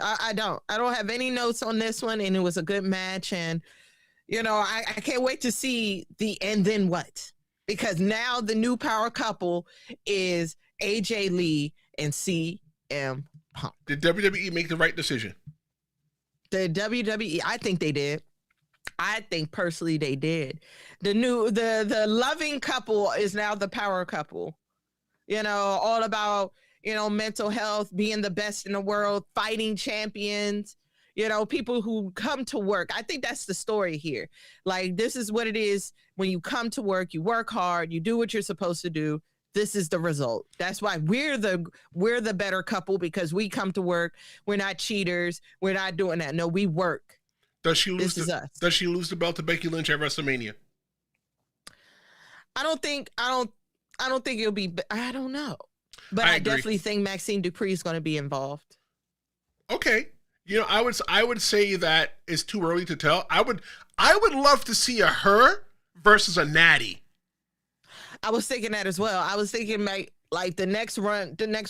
S2: I don't have any notes on this one. And it was a good match. And, you know, I can't wait to see the and then what, because now the new power couple is AJ Lee and CM Punk. Did WWE make the right decision? The WWE, I think they did. I think personally they did. The loving couple is now the power couple. You know, all about, you know, mental health, being the best in the world, fighting champions, you know, people who come to work. I think that's the story here. Like, this is what it is when you come to work, you work hard, you do what you're supposed to do. This is the result. That's why we're the better couple, because we come to work. We're not cheaters. We're not doing that. No, we work. Does she lose the belt to Becky Lynch at WrestleMania? I don't think it'll be. I don't know, but I definitely think Maxine Dupree is going to be involved. Okay, you know, I would say that it's too early to tell. I would love to see her
S1: versus a Natty.
S2: I was thinking that as well. I was thinking like the next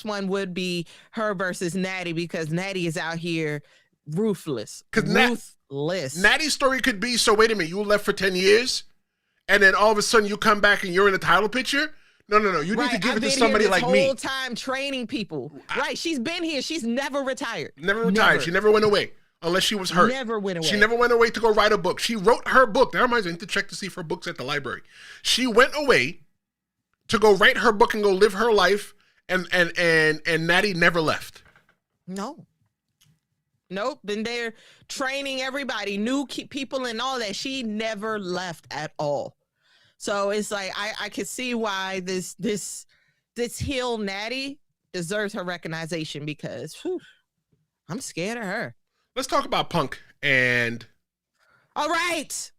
S2: one would be her versus Natty, because Natty is out here ruthless. Ruthless.
S1: Natty's story could be, so wait a minute, you left for 10 years and then all of a sudden you come back and you're in the title picture? No. You need to give it to somebody like me.
S2: Whole time training people. Right. She's been here. She's never retired.
S1: Never retired. She never went away unless she was hurt.
S2: Never went away.
S1: She never went away to go write a book. She wrote her book. That reminds me, I need to check to see if her book's at the library. She went away to go write her book and go live her life, and Natty never left.
S2: No. Nope. Been there training everybody, new people and all that. She never left at all. So it's like I can see why this heel Natty deserves her recognition, because I'm scared of her.
S1: Let's talk about Punk and.
S2: All right.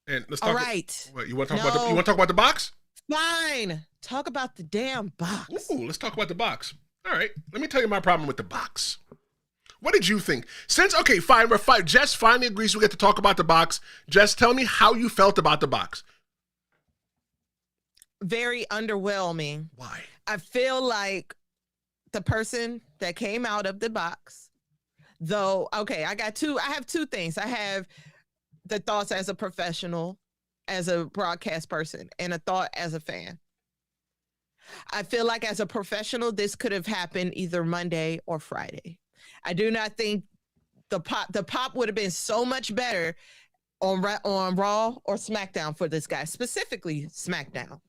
S1: And let's talk.
S2: All right.
S1: What, you want to talk about? You want to talk about the box?
S2: Fine. Talk about the damn box.
S1: Ooh, let's talk about the box. All right. Let me tell you my problem with the box. What did you think? Okay, fine. We're fine. Jess finally agrees we get to talk about the box. Jess, tell me how you felt about the box.
S2: Very underwhelming.
S1: Why?
S2: I feel like the person that came out of the box, though, okay, I have two things. I have the thoughts as a professional, as a broadcast person, and a thought as a fan. I feel like as a professional, this could have happened either Monday or Friday. I do not think the pop would have been so much better on Raw or SmackDown for this guy, specifically SmackDown.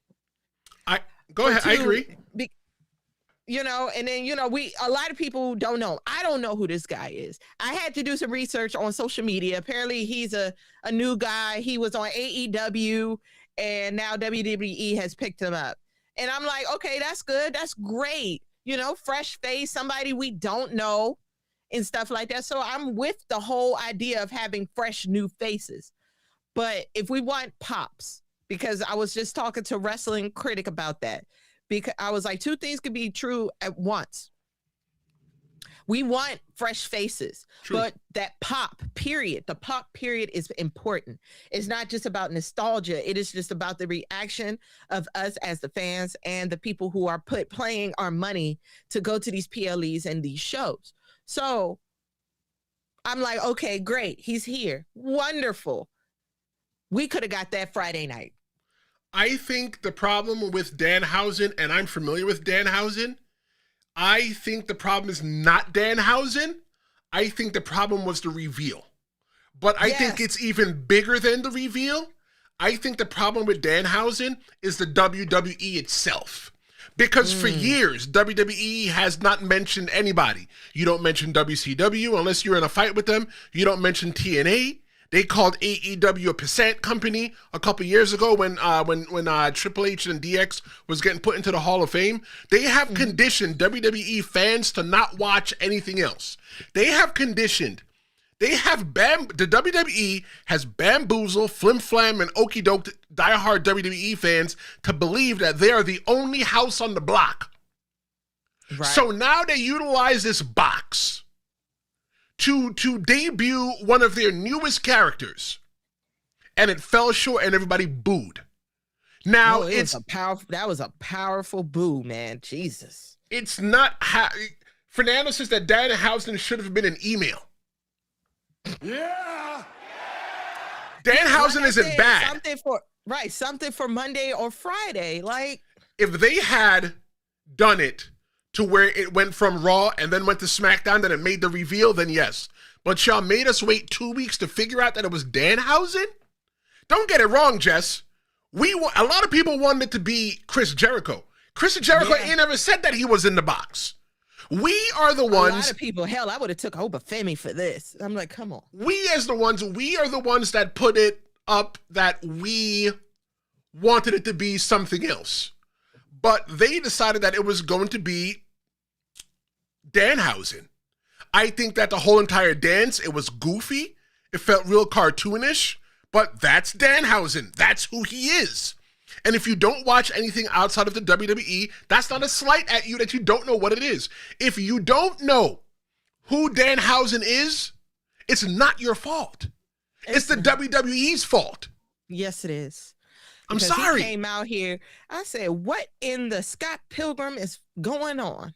S1: Go ahead. I agree.
S2: And then, a lot of people don't know. I don't know who this guy is. I had to do some research on social media. Apparently he's a new guy. He was on AEW and now WWE has picked him up. And I'm like, okay, that's good. That's great. Fresh face, somebody we don't know and stuff like that. So I'm with the whole idea of having fresh new faces. But if we want pops, because I was just talking to Wrestling Critic about that, because I was like, two things could be true at once. We want fresh faces, True. But that pop period, the pop period is important. It's not just about nostalgia. It is just about the reaction of us as the fans and the people who are playing our money to go to these PLEs and these shows. So I'm like, okay, great. He's here. Wonderful. We could have got that Friday night.
S1: I think the problem with Danhausen, and I'm familiar with Danhausen, I think the problem is not Danhausen. I think the problem was the reveal. But I think it's even bigger than the reveal. I think the problem with Danhausen is the WWE itself. Because for years, WWE has not mentioned anybody. You don't mention WCW unless you're in a fight with them. You don't mention TNA. They called AEW a percent company a couple years ago when Triple H and DX was getting put into the Hall of Fame. They have conditioned WWE fans to not watch anything else. They have conditioned. The WWE has bamboozled, flim-flam, and okey-doke diehard WWE fans to believe that they are the only house on the block. Right. So now they utilize this box to debut one of their newest characters, and it fell short and everybody booed. Now
S2: that was a powerful boo, man. Jesus.
S1: It's not Fernando says that Danhausen should have been an email. Yeah. Danhausen isn't bad.
S2: Something for Monday or Friday. Like,
S1: if they had done it to where it went from Raw and then went to SmackDown, then it made the reveal, then yes. But y'all made us wait 2 weeks to figure out that it was Danhausen? Don't get it wrong, Jess. A lot of people wanted it to be Chris Jericho. Chris Jericho ain't never said that he was in the box. We are the ones.
S2: A lot of people, hell, I would have took Obafemi for this. I'm like, come on.
S1: We are the ones that put it up that we wanted it to be something else. But they decided that it was going to be Danhausen. I think that the whole entire dance, it was goofy. It felt real cartoonish, but that's Danhausen. That's who he is. And if you don't watch anything outside of the WWE, that's not a slight at you that you don't know what it is. If you don't know who Danhausen is, it's not your fault. It's the WWE's fault.
S2: Yes, it is.
S1: I'm
S2: Because
S1: sorry.
S2: he came out here. I said, what in the Scott Pilgrim is going on?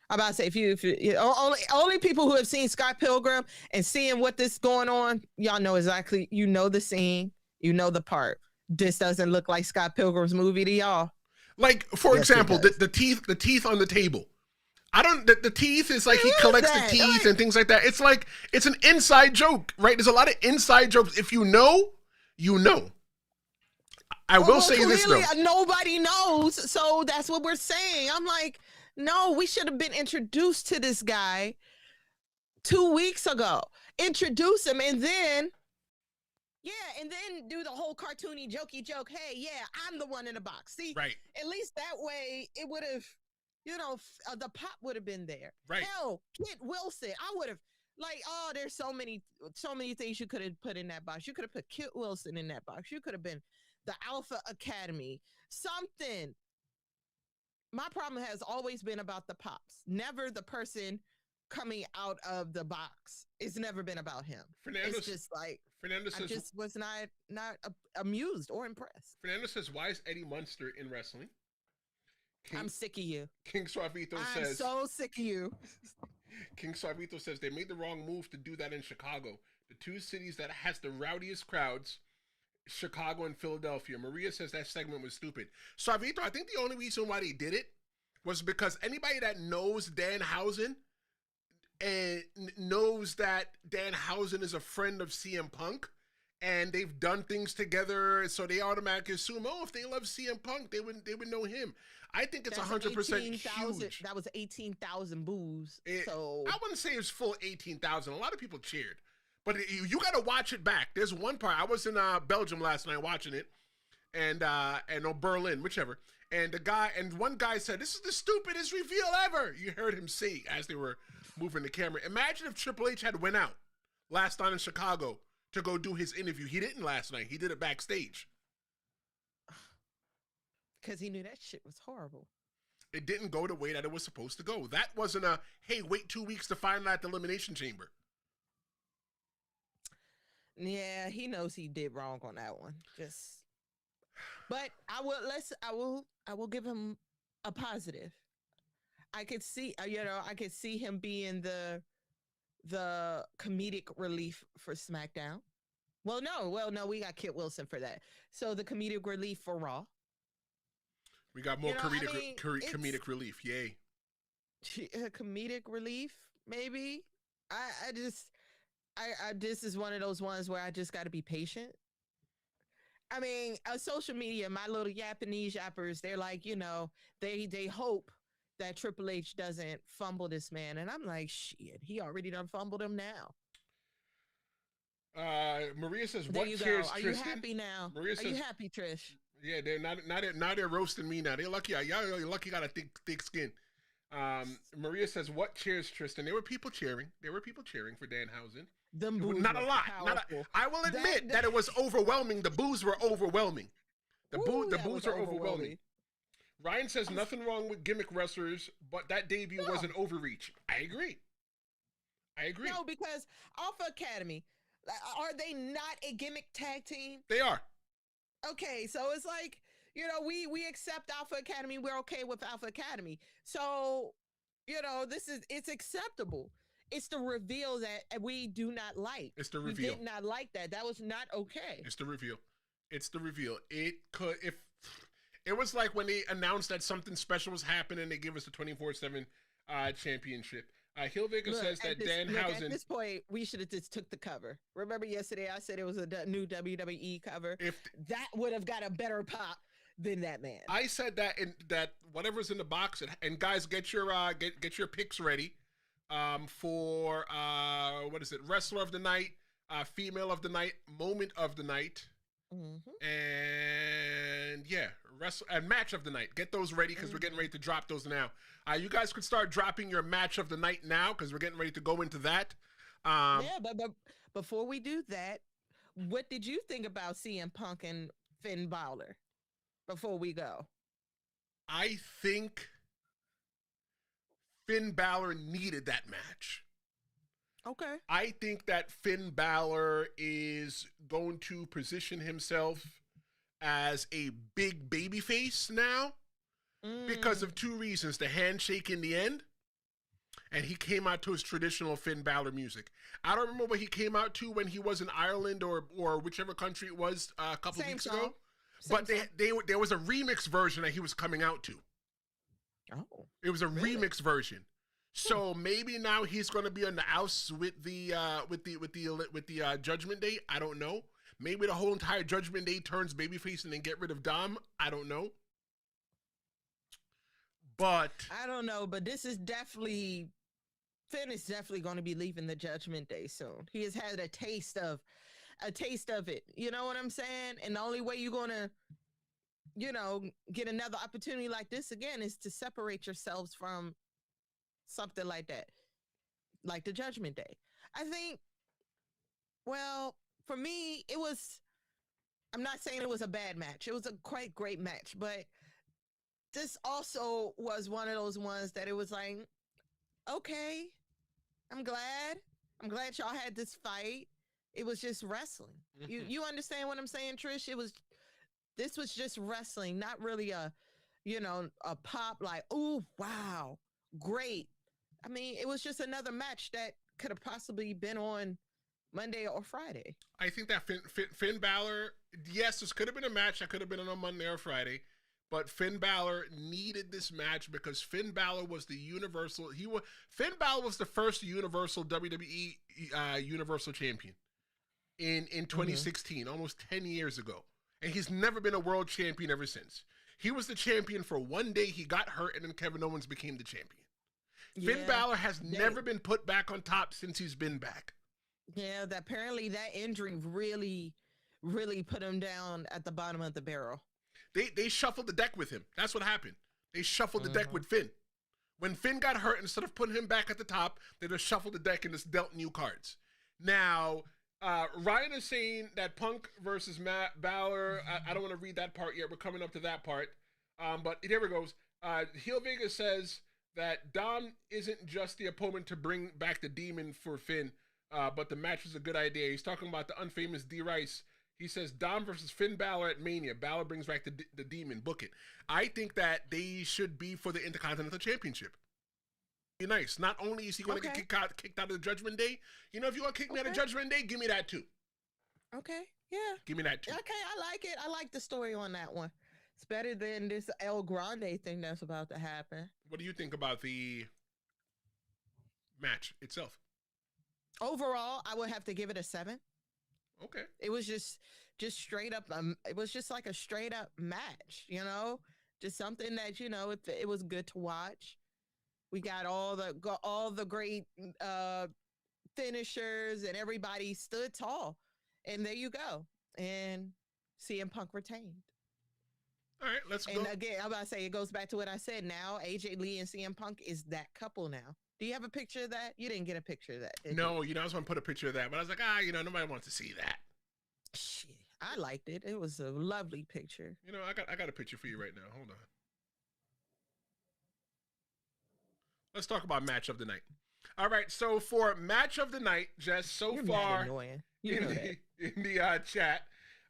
S2: I'm about to say, if you only people who have seen Scott Pilgrim and seeing what this going on, y'all know exactly, you know the scene, you know the part. This doesn't look like Scott Pilgrim's movie to y'all.
S1: Like, for
S2: Yes,
S1: example, the teeth on the table. I don't, the teeth is like he collects the teeth and things like that. It's like, it's an inside joke, right? There's a lot of inside jokes. If you know, you know. I will say this though.
S2: Nobody knows. So that's what we're saying. I'm like, no, we should have been introduced to this guy 2 weeks ago. Introduce him and then do the whole cartoony jokey joke. Hey, yeah, I'm the one in the box. See,
S1: right.
S2: At least that way it would have, the pop would have been there.
S1: Right.
S2: Hell, Kit Wilson, I would have, like, oh, there's so many things you could have put in that box. You could have put Kit Wilson in that box. You could have been the Alpha Academy, something. My problem has always been about the pops, never the person coming out of the box. It's never been about him. It's just like,
S1: Fernando says,
S2: I just was not amused or impressed.
S1: Fernando says, why is Eddie Munster in wrestling?
S2: I'm sick of you.
S1: King Suavito
S2: says,
S1: I'm
S2: so sick of you.
S1: King Suavito says they made the wrong move to do that in Chicago. The two cities that has the rowdiest crowds, Chicago and Philadelphia. Maria says that segment was stupid. Suavito, I think the only reason why they did it was because anybody that knows Danhausen and knows that Danhausen is a friend of CM Punk and they've done things together, so they automatically assume, oh, if they love CM Punk, they would know him. I think it's 100% huge.
S2: That was 18,000 boos. So
S1: I wouldn't say it was full 18,000. A lot of people cheered. But you got to watch it back. There's one part. I was in Belgium last night watching it, and Berlin, whichever. And one guy said, "This is the stupidest reveal ever." You heard him say as they were moving the camera. Imagine if Triple H had went out last night in Chicago to go do his interview. He didn't last night. He did it backstage.
S2: Because he knew that shit was horrible.
S1: It didn't go the way that it was supposed to go. That wasn't a, hey, wait 2 weeks to find out the Elimination Chamber.
S2: Yeah, he knows he did wrong on that one. But I will give him a positive. I could see, I could see him being the comedic relief for SmackDown. Well, no, we got Kit Wilson for that. So the comedic relief for Raw.
S1: We got more comedic relief. Yay.
S2: Comedic relief, maybe. I this is one of those ones where I just got to be patient. I mean, social media, my little Japanese yappers, they're like, they hope that Triple H doesn't fumble this man. And I'm like, shit, he already done fumbled him now.
S1: Maria says,
S2: there
S1: what
S2: you
S1: cheers,
S2: go. Are
S1: Tristan?
S2: you happy now?
S1: Maria says,
S2: are you happy, Trish?
S1: Yeah, they're now they're roasting me now. They're lucky. Y'all lucky got a thick skin. Maria says, what cheers, Tristan? There were people cheering. For Danhausen. Not a lot. I will admit that it was overwhelming. The boos were overwhelming. The boos are overwhelming. Ryan says nothing wrong with gimmick wrestlers, but that debut was an overreach. I agree.
S2: No, because Alpha Academy, are they not a gimmick tag team?
S1: They are. Okay,
S2: so it's like, we accept Alpha Academy. We're okay with Alpha Academy. So, it's acceptable. It's the reveal that we do not like.
S1: It's the reveal.
S2: We did not like that. That was not okay.
S1: It's the reveal. It was like when they announced that something special was happening, they give us the 24/7 championship. Hilvega says that Danhausen.
S2: At this point, we should have just took the cover. Remember yesterday I said it was a new WWE cover? That would have got a better pop than that man.
S1: I said that whatever's in the box, and guys, get your picks ready for what is it? Wrestler of the night, female of the night, moment of the night. Mm-hmm. And match of the night. Get those ready because we're getting ready to drop those now. You guys could start dropping your match of the night now because we're getting ready to go into that.
S2: But before we do that, what did you think about CM Punk and Finn Bálor? Before we go,
S1: I think Finn Bálor needed that match.
S2: Okay.
S1: I think that Finn Bálor is going to position himself as a big baby face now because of two reasons. The handshake in the end, and he came out to his traditional Finn Balor music. I don't remember what he came out to when he was in Ireland or whichever country it was a couple weeks ago. But there was a remix version that he was coming out to.
S2: Oh,
S1: it was a remix version. So maybe now he's going to be on the outs with the Judgment Day. I don't know. Maybe the whole entire Judgment Day turns babyface and then get rid of Dom. I don't know. But
S2: I don't know. But this is definitely Finn is definitely going to be leaving the Judgment Day soon. He has had a taste of it. You know what I'm saying? And the only way you're going to, get another opportunity like this again is to separate yourselves from something like that, like the Judgment Day. I think, well, for me, I'm not saying it was a bad match. It was a quite great match, but this also was one of those ones that it was like, okay, I'm glad y'all had this fight. It was just wrestling. You understand what I'm saying, Trish? This was just wrestling, not really a pop like, oh, wow, great. I mean, it was just another match that could have possibly been on Monday or Friday.
S1: I think that Finn Balor, yes, this could have been a match that could have been on Monday or Friday, but Finn Balor needed this match because Finn Balor was Finn Balor was the first Universal WWE Universal Champion in 2016, almost 10 years ago. And he's never been a world champion ever since. He was the champion for one day, he got hurt, and then Kevin Owens became the champion. Yeah, Finn Balor has never been put back on top since he's been back.
S2: Yeah, apparently that injury really, really put him down at the bottom of the barrel.
S1: They shuffled the deck with him. That's what happened. They shuffled the deck with Finn. When Finn got hurt, instead of putting him back at the top, they just shuffled the deck and just dealt new cards. Now, Ryan is saying that Punk versus Balor. I don't want to read that part yet. We're coming up to that part. But there it goes. Heel Vega says that Dom isn't just the opponent to bring back the demon for Finn, but the match was a good idea. He's talking about the unfamous D. Rice. He says Dom versus Finn Balor at Mania. Balor brings back the demon. Book it. I think that they should be for the Intercontinental Championship. Be nice. Not only is he going to get kicked out of the Judgment Day, if you want to kick me out of Judgment Day, give me that too.
S2: Okay, yeah.
S1: Give me that too.
S2: Okay, I like it. I like the story on that one. It's better than this El Grande thing that's about to happen.
S1: What do you think about the match itself?
S2: Overall, I would have to give it a 7.
S1: Okay.
S2: It was just straight up. It was just like a straight up match, just something that, it was good to watch. We got all the great finishers and everybody stood tall. And there you go. And CM Punk retained.
S1: All right, let's go.
S2: And again, I'm about to say, it goes back to what I said. Now, AJ Lee and CM Punk is that couple now. Do you have a picture of that? You didn't get a picture of that.
S1: No, I was going to put a picture of that, but I was like, nobody wants to see that.
S2: Shit, I liked it. It was a lovely picture.
S1: I got a picture for you right now. Hold on. Let's talk about match of the night. All right, so for match of the night, Jess,
S2: You're
S1: far
S2: in
S1: the chat,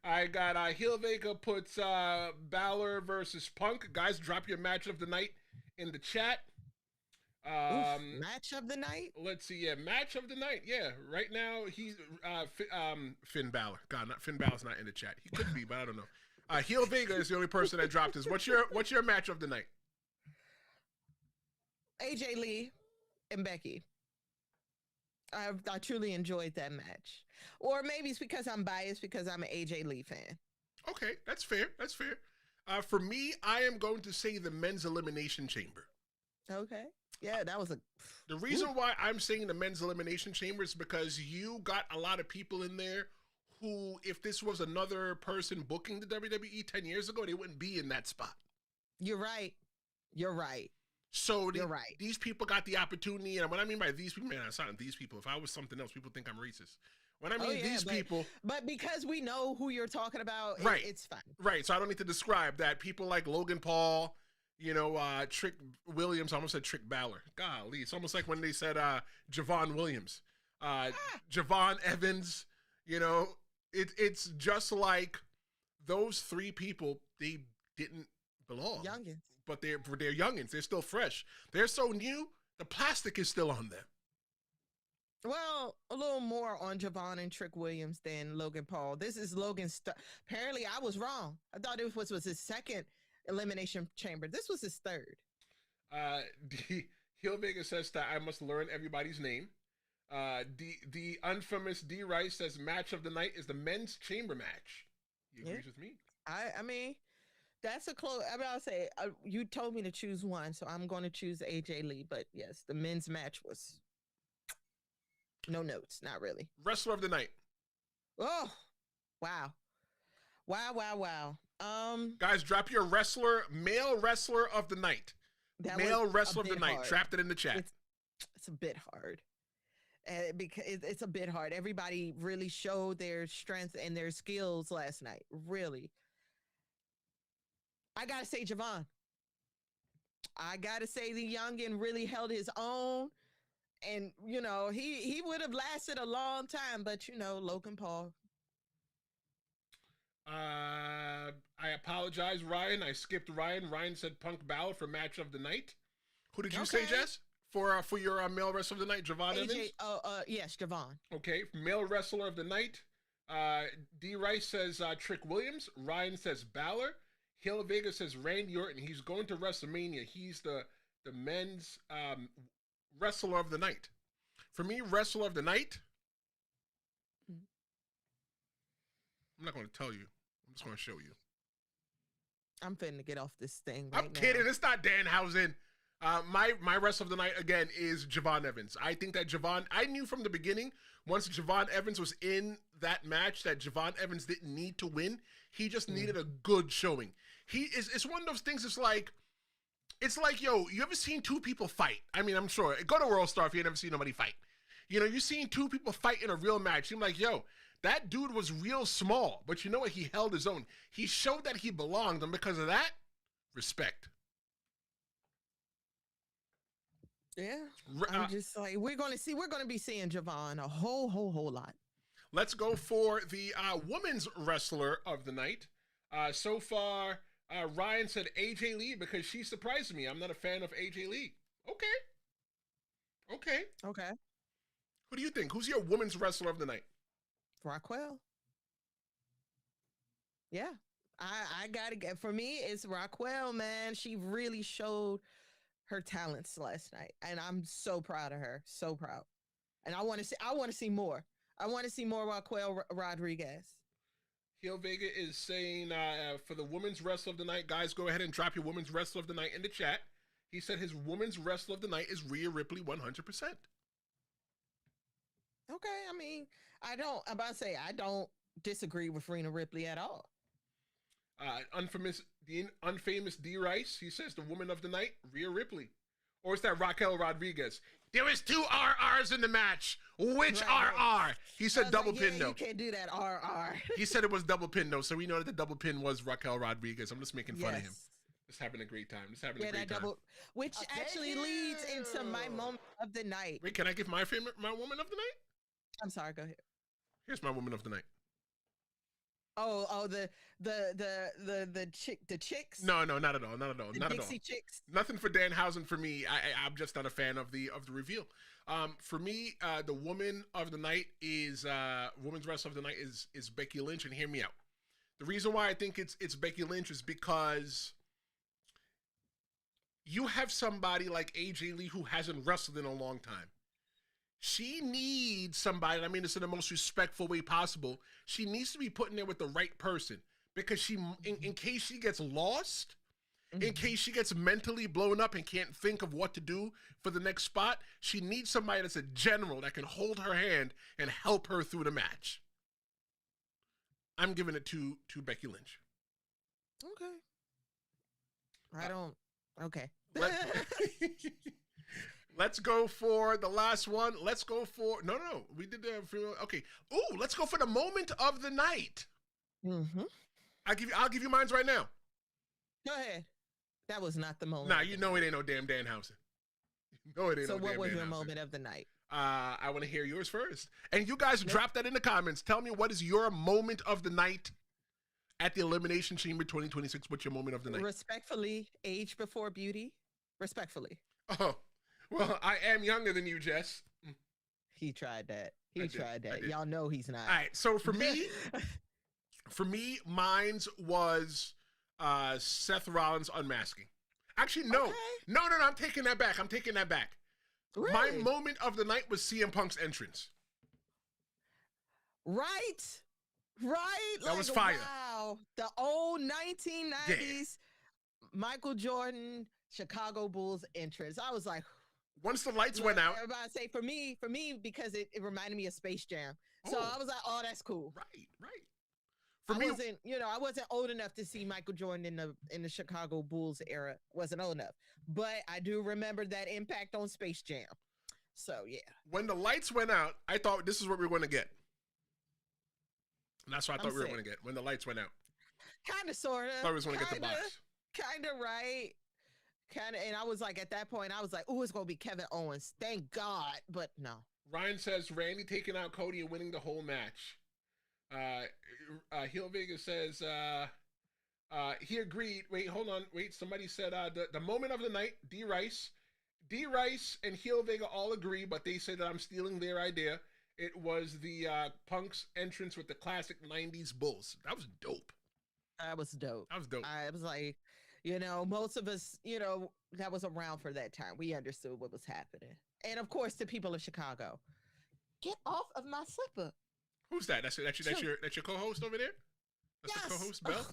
S1: I got Heel Vega puts Balor versus Punk. Guys, drop your match of the night in the chat.
S2: Match of the night?
S1: Let's see. Yeah, match of the night. Yeah, right now he's Finn Balor. God, Finn Balor's not in the chat. He could be, but I don't know. Heel Vega is the only person that dropped his. What's your match of the night?
S2: AJ Lee and Becky. I truly enjoyed that match. Or maybe it's because I'm biased because I'm an AJ Lee fan.
S1: Okay, that's fair. That's fair. For me, I am going to say the Men's Elimination Chamber.
S2: Okay. Yeah, that was
S1: The reason why I'm saying the Men's Elimination Chamber is because you got a lot of people in there who, if this was another person booking the WWE 10 years ago, they wouldn't be in that spot.
S2: You're right. You're right.
S1: So
S2: You're right.
S1: These people got the opportunity, and what I mean by these people, man, it's not these people. If I was something else, people think I'm racist. When I mean these people,
S2: but because we know who you're talking about,
S1: right,
S2: it's fine.
S1: Right. So I don't need to describe that. People like Logan Paul, Trick Williams. I almost said Trick Balor. Golly, it's almost like when they said Javon Williams, Javon Evans. It's just like those three people, they didn't belong.
S2: Youngins.
S1: But they're youngins. They're still fresh. They're so new, the plastic is still on them.
S2: Well, a little more on Javon and Trick Williams than Logan Paul. This is Logan's. Apparently, I was wrong. I thought it was his second Elimination Chamber. This was his third.
S1: Hill Vega says that I must learn everybody's name. The infamous D Rice says match of the night is the men's chamber match. He agrees with me.
S2: I mean, that's a close. I mean, I'll say you told me to choose one, so I'm going to choose AJ Lee. But yes, the men's match was no notes, not really.
S1: Wrestler of the night.
S2: Oh, wow.
S1: Guys, drop your male wrestler of the night. Male wrestler of the night. Trapped it in the chat.
S2: It's a bit hard. Because it's a bit hard. Everybody really showed their strength and their skills last night. Really. I gotta say Javon. I gotta say the youngin really held his own. And, you know, he would have lasted a long time, but, you know, Logan Paul.
S1: I apologize, Ryan. I skipped Ryan. Ryan said Punk Bálor for match of the night. Who did you say, Jess? For your male wrestler of the night, Javon Evans?
S2: Yes, Javon.
S1: Okay, male wrestler of the night. D. Rice says Trick Williams. Ryan says Bálor. Hill Vega says Randy Orton. He's going to WrestleMania. He's the men's wrestler of the night. For me, wrestler of the night, I'm not going to tell you. I'm just going to show you.
S2: I'm finna get off this thing
S1: right now. I'm kidding. It's not Danhausen. My wrestler of the night, again, is Javon Evans. I think that I knew from the beginning, once Javon Evans was in that match, that Javon Evans didn't need to win. He just needed a good showing. It's one of those things, it's like, yo, you ever seen two people fight? I mean, I'm sure. Go to World Star if you never seen nobody fight. You know, you've seen two people fight in a real match. You're like, yo, that dude was real small, but you know what? He held his own. He showed that he belonged, and because of that, respect.
S2: Yeah, I'm just like, we're going to be seeing Javon a whole lot.
S1: Let's go for the women's wrestler of the night. So far, Ryan said AJ Lee because she surprised me. I'm not a fan of AJ Lee. Okay. Who do you think? Who's your women's wrestler of the night?
S2: Raquel. Yeah, I gotta get. For me, it's Raquel. Man, she really showed her talents last night, and I'm so proud of her. So proud. And I want to see more. I want to see more Raquel Rodriguez.
S1: Hill Vega is saying for the women's wrestler of the night, guys, go ahead and drop your women's wrestler of the night in the chat. He said his women's wrestler of the night is Rhea Ripley, 100%.
S2: Okay, I mean, I don't disagree with Rhea Ripley at all.
S1: The unfamous D Rice, he says the woman of the night, Rhea Ripley. Or is that Raquel Rodriguez? There was 2 RRs in the match. Which RR? He said double pin though.
S2: You can't do that RR.
S1: He said it was double pin though, so we know that the double pin was Raquel Rodriguez. I'm just making fun of him. Just having a great time.
S2: Which actually leads into my moment of the night.
S1: Wait, can I give my woman of the night?
S2: I'm sorry, go ahead.
S1: Here's my woman of the night.
S2: Oh, the chicks.
S1: No, not at all. Not
S2: Dixie chicks.
S1: Nothing for Danhausen for me. I'm just not a fan of the reveal. For me, the woman of the night is women's wrestler of the night is Becky Lynch, and hear me out. The reason why I think it's Becky Lynch is because you have somebody like AJ Lee who hasn't wrestled in a long time. She needs somebody, and I mean this in the most respectful way possible. She needs to be put in there with the right person because in case she gets lost, in case she gets mentally blown up and can't think of what to do for the next spot, she needs somebody that's a general that can hold her hand and help her through the match. I'm giving it to Becky Lynch.
S2: Okay. Okay.
S1: Let's go for the last one. Let's go for no. We did the okay. Oh, let's go for the moment of the night.
S2: Mm-hmm.
S1: I'll give you mine right now.
S2: Go ahead. That was not the moment.
S1: Nah, you know it ain't no damn Danhausen. No, it ain't.
S2: So
S1: no
S2: what
S1: damn
S2: was
S1: Danhausen.
S2: your moment of the night?
S1: I want to hear yours first, and you guys drop that in the comments. Tell me what is your moment of the night. at the Elimination Chamber 2026? What's your moment of the night?
S2: Respectfully, age before beauty. Respectfully.
S1: Oh, well, I am younger than you, Jess.
S2: He tried that. He tried that. Y'all know he's not.
S1: All right. So for me, mine's was Seth Rollins unmasking. Actually, no.
S2: Okay.
S1: No. I'm taking that back.
S2: Really?
S1: My moment of the night was CM Punk's entrance.
S2: Right.
S1: That was fire.
S2: Wow. The old 1990s Michael Jordan Chicago Bulls entrance. I was like,
S1: once the lights went out.
S2: Everybody say for me, because it reminded me of Space Jam. So I was like, oh, that's cool.
S1: Right.
S2: I wasn't old enough to see Michael Jordan in the Chicago Bulls era. Wasn't old enough. But I do remember that impact on Space Jam. So yeah.
S1: When the lights went out, I thought this is what we were going to get. And that's what I thought we were going to get when the lights went out.
S2: Kind of, sort of.
S1: I thought we was going to get the box.
S2: Kind of right. And I was like, at that point, I was like, oh, it's going to be Kevin Owens. Thank God. But no.
S1: Ryan says Randy taking out Cody and winning the whole match. Heel Vegas says he agreed. Wait, hold on. Wait, somebody said the moment of the night, D Rice and Heel Vega all agree, but they said that I'm stealing their idea. It was the Punk's entrance with the classic 90s Bulls. That was dope.
S2: That was dope. I was like, most of us, that was around for that time. We understood what was happening. And of course, the people of Chicago, get off of my slipper. Who's
S1: that? That's your co-host over there? That's
S2: yes.
S1: The co-host, Bell?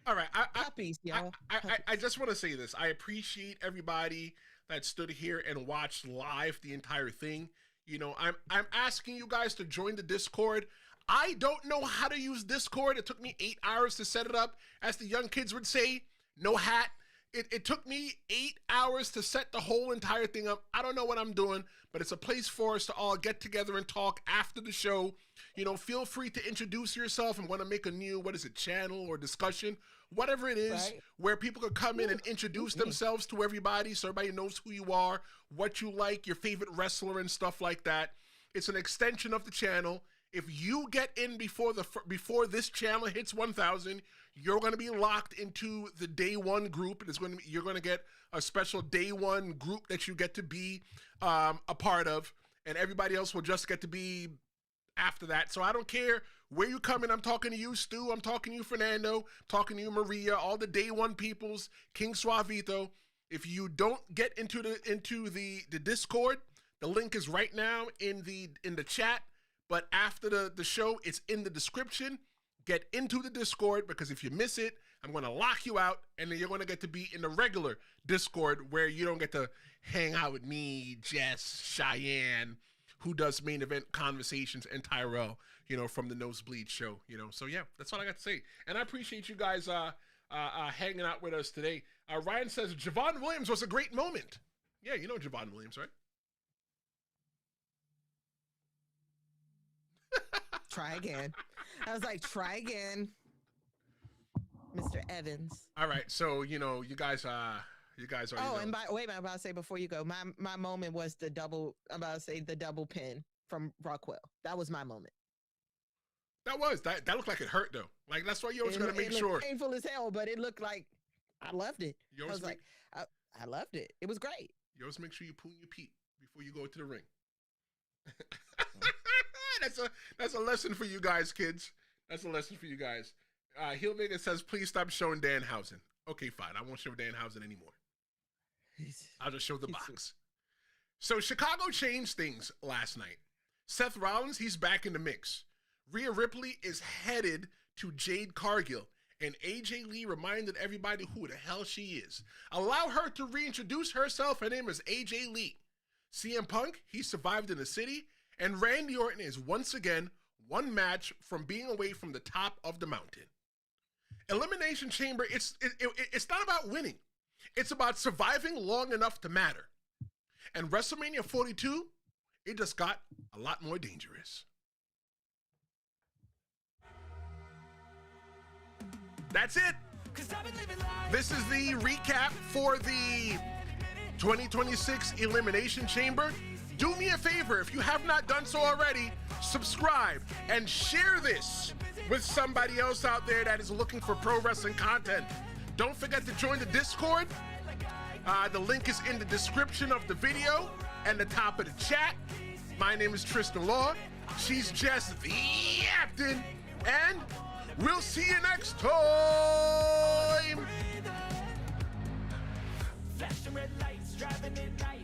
S1: All right.
S2: Puppies, y'all.
S1: I just want to say this. I appreciate everybody that stood here and watched live the entire thing. I'm asking you guys to join the Discord. I don't know how to use Discord. It took me 8 hours to set it up. As the young kids would say, no hat. It took me 8 hours to set the whole entire thing up. I don't know what I'm doing, but it's a place for us to all get together and talk after the show. Feel free to introduce yourself and want to make a new, channel or discussion, whatever it is, right, where people could come in and introduce themselves to everybody so everybody knows who you are, what you like, your favorite wrestler and stuff like that. It's an extension of the channel. If you get in before this channel hits 1,000, you're going to be locked into the day one group, and you're going to get a special day one group that you get to be a part of, and everybody else will just get to be after that. So I don't care where you come in. I'm talking to you, Stu. I'm talking to you, Fernando. I'm talking to you, Maria. All the day one peoples, King Suavito. If you don't get into the Discord, the link is right now in the chat. But after the show, it's in the description. Get into the Discord, because if you miss it, I'm going to lock you out, and then you're going to get to be in the regular Discord where you don't get to hang out with me, Jess, Cheyenne, who does main event conversations, and Tyrell, from the Nosebleed show, So yeah, that's all I got to say. And I appreciate you guys hanging out with us today. Ryan says Javon Williams was a great moment. Yeah, you know Javon Williams, right?
S2: Try again. I was like, try again, Mr. Evans.
S1: All right, so you guys already know.
S2: And wait, I'm about to say before you go, my moment was the double pin from Rockwell. That was my moment.
S1: That looked like it hurt though. Like that's why you always gotta make sure.
S2: Painful as hell, but it looked like I loved it. I loved it. It was great.
S1: You always make sure you pull your Pete before you go to the ring. That's a lesson for you guys, kids. That's a lesson for you guys. Heel Vegas says, please stop showing Danhausen. Okay, fine. I won't show Danhausen anymore. I'll just show the box. So Chicago changed things last night. Seth Rollins, he's back in the mix. Rhea Ripley is headed to Jade Cargill, and AJ Lee reminded everybody who the hell she is. Allow her to reintroduce herself. Her name is AJ Lee. CM Punk, he survived in the city. And Randy Orton is once again one match from being away from the top of the mountain. Elimination Chamber, it's not about winning. It's about surviving long enough to matter. And WrestleMania 42, it just got a lot more dangerous. That's it. This is the recap for the 2026 Elimination Chamber. Do me a favor, if you have not done so already, subscribe and share this with somebody else out there that is looking for pro wrestling content. Don't forget to join the Discord. The link is in the description of the video and the top of the chat. My name is Tristan Law. She's just the captain. And we'll see you next time.
S3: Flashing red lights, driving at night.